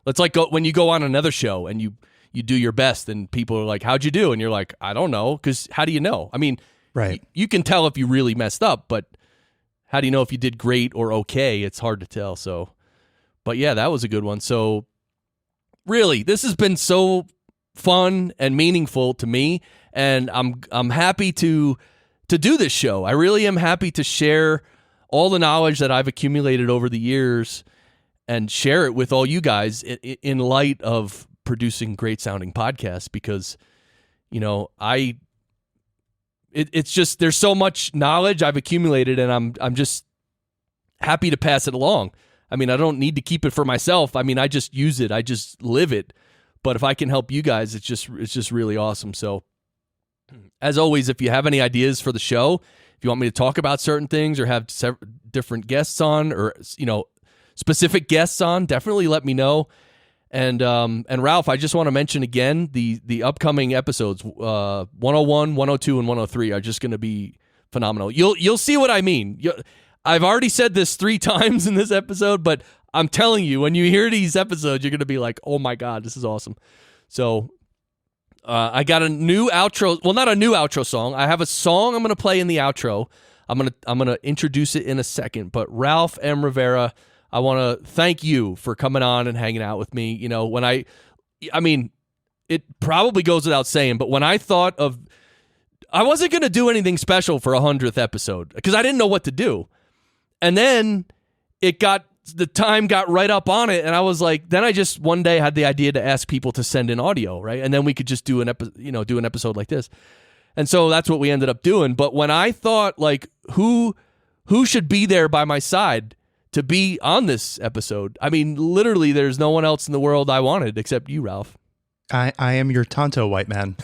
it's like when you go on another show and you do your best and people are like, how'd you do? And you're like, I don't know. Because how do you know? I mean, right. You can tell if you really messed up, but how do you know if you did great or okay? It's hard to tell. So, but yeah, that was a good one. So really, this has been so fun and meaningful to me. And I'm happy to do this show. I really am happy to share all the knowledge that I've accumulated over the years and share it with all you guys in light of producing great sounding podcasts, because, it's just, there's so much knowledge I've accumulated, and I'm just happy to pass it along. I mean, I don't need to keep it for myself. I mean, I just use it. I just live it. But if I can help you guys, it's just really awesome. So as always, if you have any ideas for the show, if you want me to talk about certain things or have different guests on, or, specific guests on, definitely let me know. And Ralph, I just want to mention again, the upcoming episodes, 101, 102, and 103 are just going to be phenomenal. You'll see what I mean. I've already said this 3 times in this episode, but I'm telling you, when you hear these episodes, you're going to be like, oh my God, this is awesome. So I got a new outro. Well, not a new outro song. I have a song I'm going to play in the outro. I'm going to introduce it in a second. But Ralph M. Rivera, I want to thank you for coming on and hanging out with me. When I mean, it probably goes without saying, but when I thought of, I wasn't going to do anything special for 100th episode because I didn't know what to do. And then the time got right up on it, and I was like, then I just one day had the idea to ask people to send in audio, right? And then we could just do an episode like this. And so that's what we ended up doing. But when I thought, who should be there by my side to be on this episode, I mean, literally there's no one else in the world I wanted except you, Ralph. I am your Tonto, white man.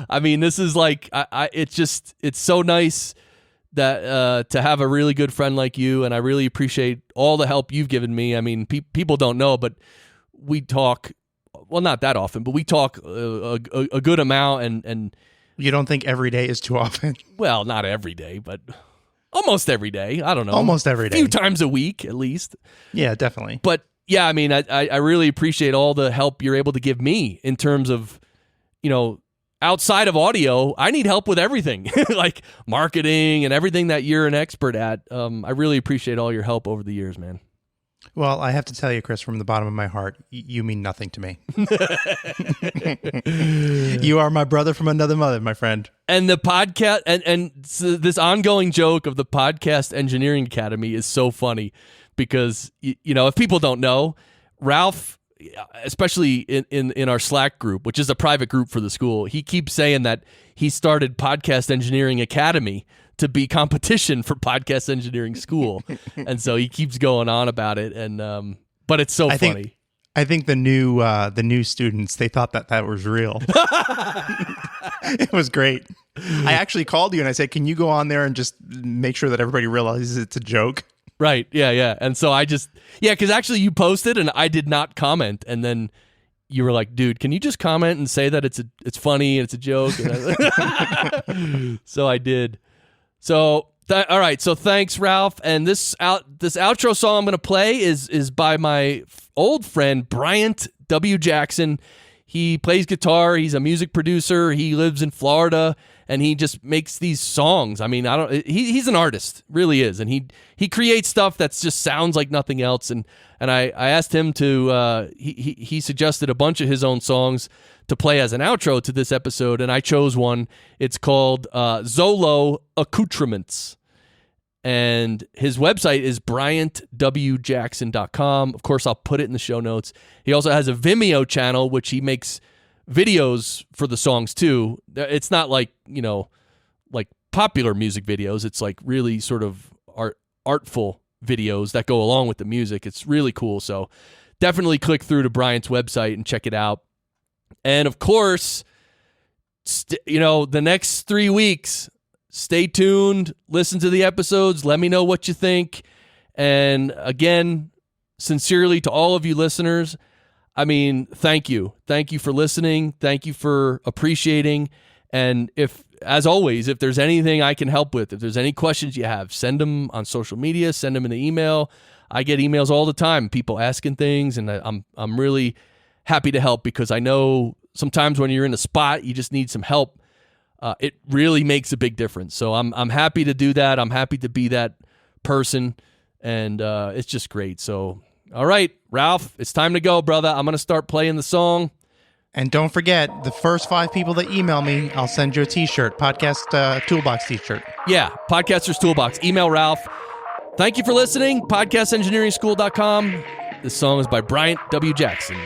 I mean, this is it's so nice that to have a really good friend like you, and I really appreciate all the help you've given me. I mean, people don't know, but we talk, well, not that often, but we talk a good amount, and you don't think every day is too often? Well, not every day, but almost every day. I don't know. Almost every day. A few times a week, at least. Yeah, definitely. But yeah, I mean, I really appreciate all the help you're able to give me in terms of, outside of audio. I need help with everything, like marketing and everything that you're an expert at. I really appreciate all your help over the years, man. Well, I have to tell you, Chris, from the bottom of my heart, you mean nothing to me. You are my brother from another mother, my friend. And the podcast and this ongoing joke of the Podcast Engineering Academy is so funny because, if people don't know, Ralph, especially in our Slack group, which is a private group for the school, he keeps saying that he started Podcast Engineering Academy to be competition for Podcast Engineering School. And so he keeps going on about it. And but it's so funny. I think the new students, they thought that was real. It was great. I actually called you and I said, can you go on there and just make sure that everybody realizes it's a joke? Right. Yeah. And so because actually you posted and I did not comment. And then you were like, dude, can you just comment and say that it's funny and it's a joke? So I did. So, all right. So thanks, Ralph. And this outro song I'm going to play is by my old friend, Bryant W. Jackson. He plays guitar. He's a music producer. He lives in Florida, and he just makes these songs. I mean, he's an artist, really is, and he creates stuff that just sounds like nothing else. And I asked him to. He suggested a bunch of his own songs to play as an outro to this episode, and I chose one. It's called Zolo Accoutrements. And his website is bryantwjackson.com. Of course, I'll put it in the show notes. He also has a Vimeo channel, which he makes videos for the songs too. It's not like, like popular music videos. It's like really sort of artful videos that go along with the music. It's really cool. So definitely click through to Bryant's website and check it out. And of course, the next 3 weeks, stay tuned, listen to the episodes, let me know what you think. And again, sincerely to all of you listeners, I mean, thank you. Thank you for listening. Thank you for appreciating. And as always, if there's anything I can help with, if there's any questions you have, send them on social media, send them in the email. I get emails all the time, people asking things, and I'm really happy to help, because I know sometimes when you're in a spot, you just need some help. It really makes a big difference. So I'm happy to do that. I'm happy to be that person, and it's just great. So, all right, Ralph, it's time to go, brother. I'm going to start playing the song. And don't forget, the first 5 people that email me, I'll send you a t-shirt, podcast Toolbox t-shirt. Yeah, Podcaster's Toolbox. Email Ralph. Thank you for listening. PodcastEngineeringSchool.com. This song is by Bryant W. Jackson.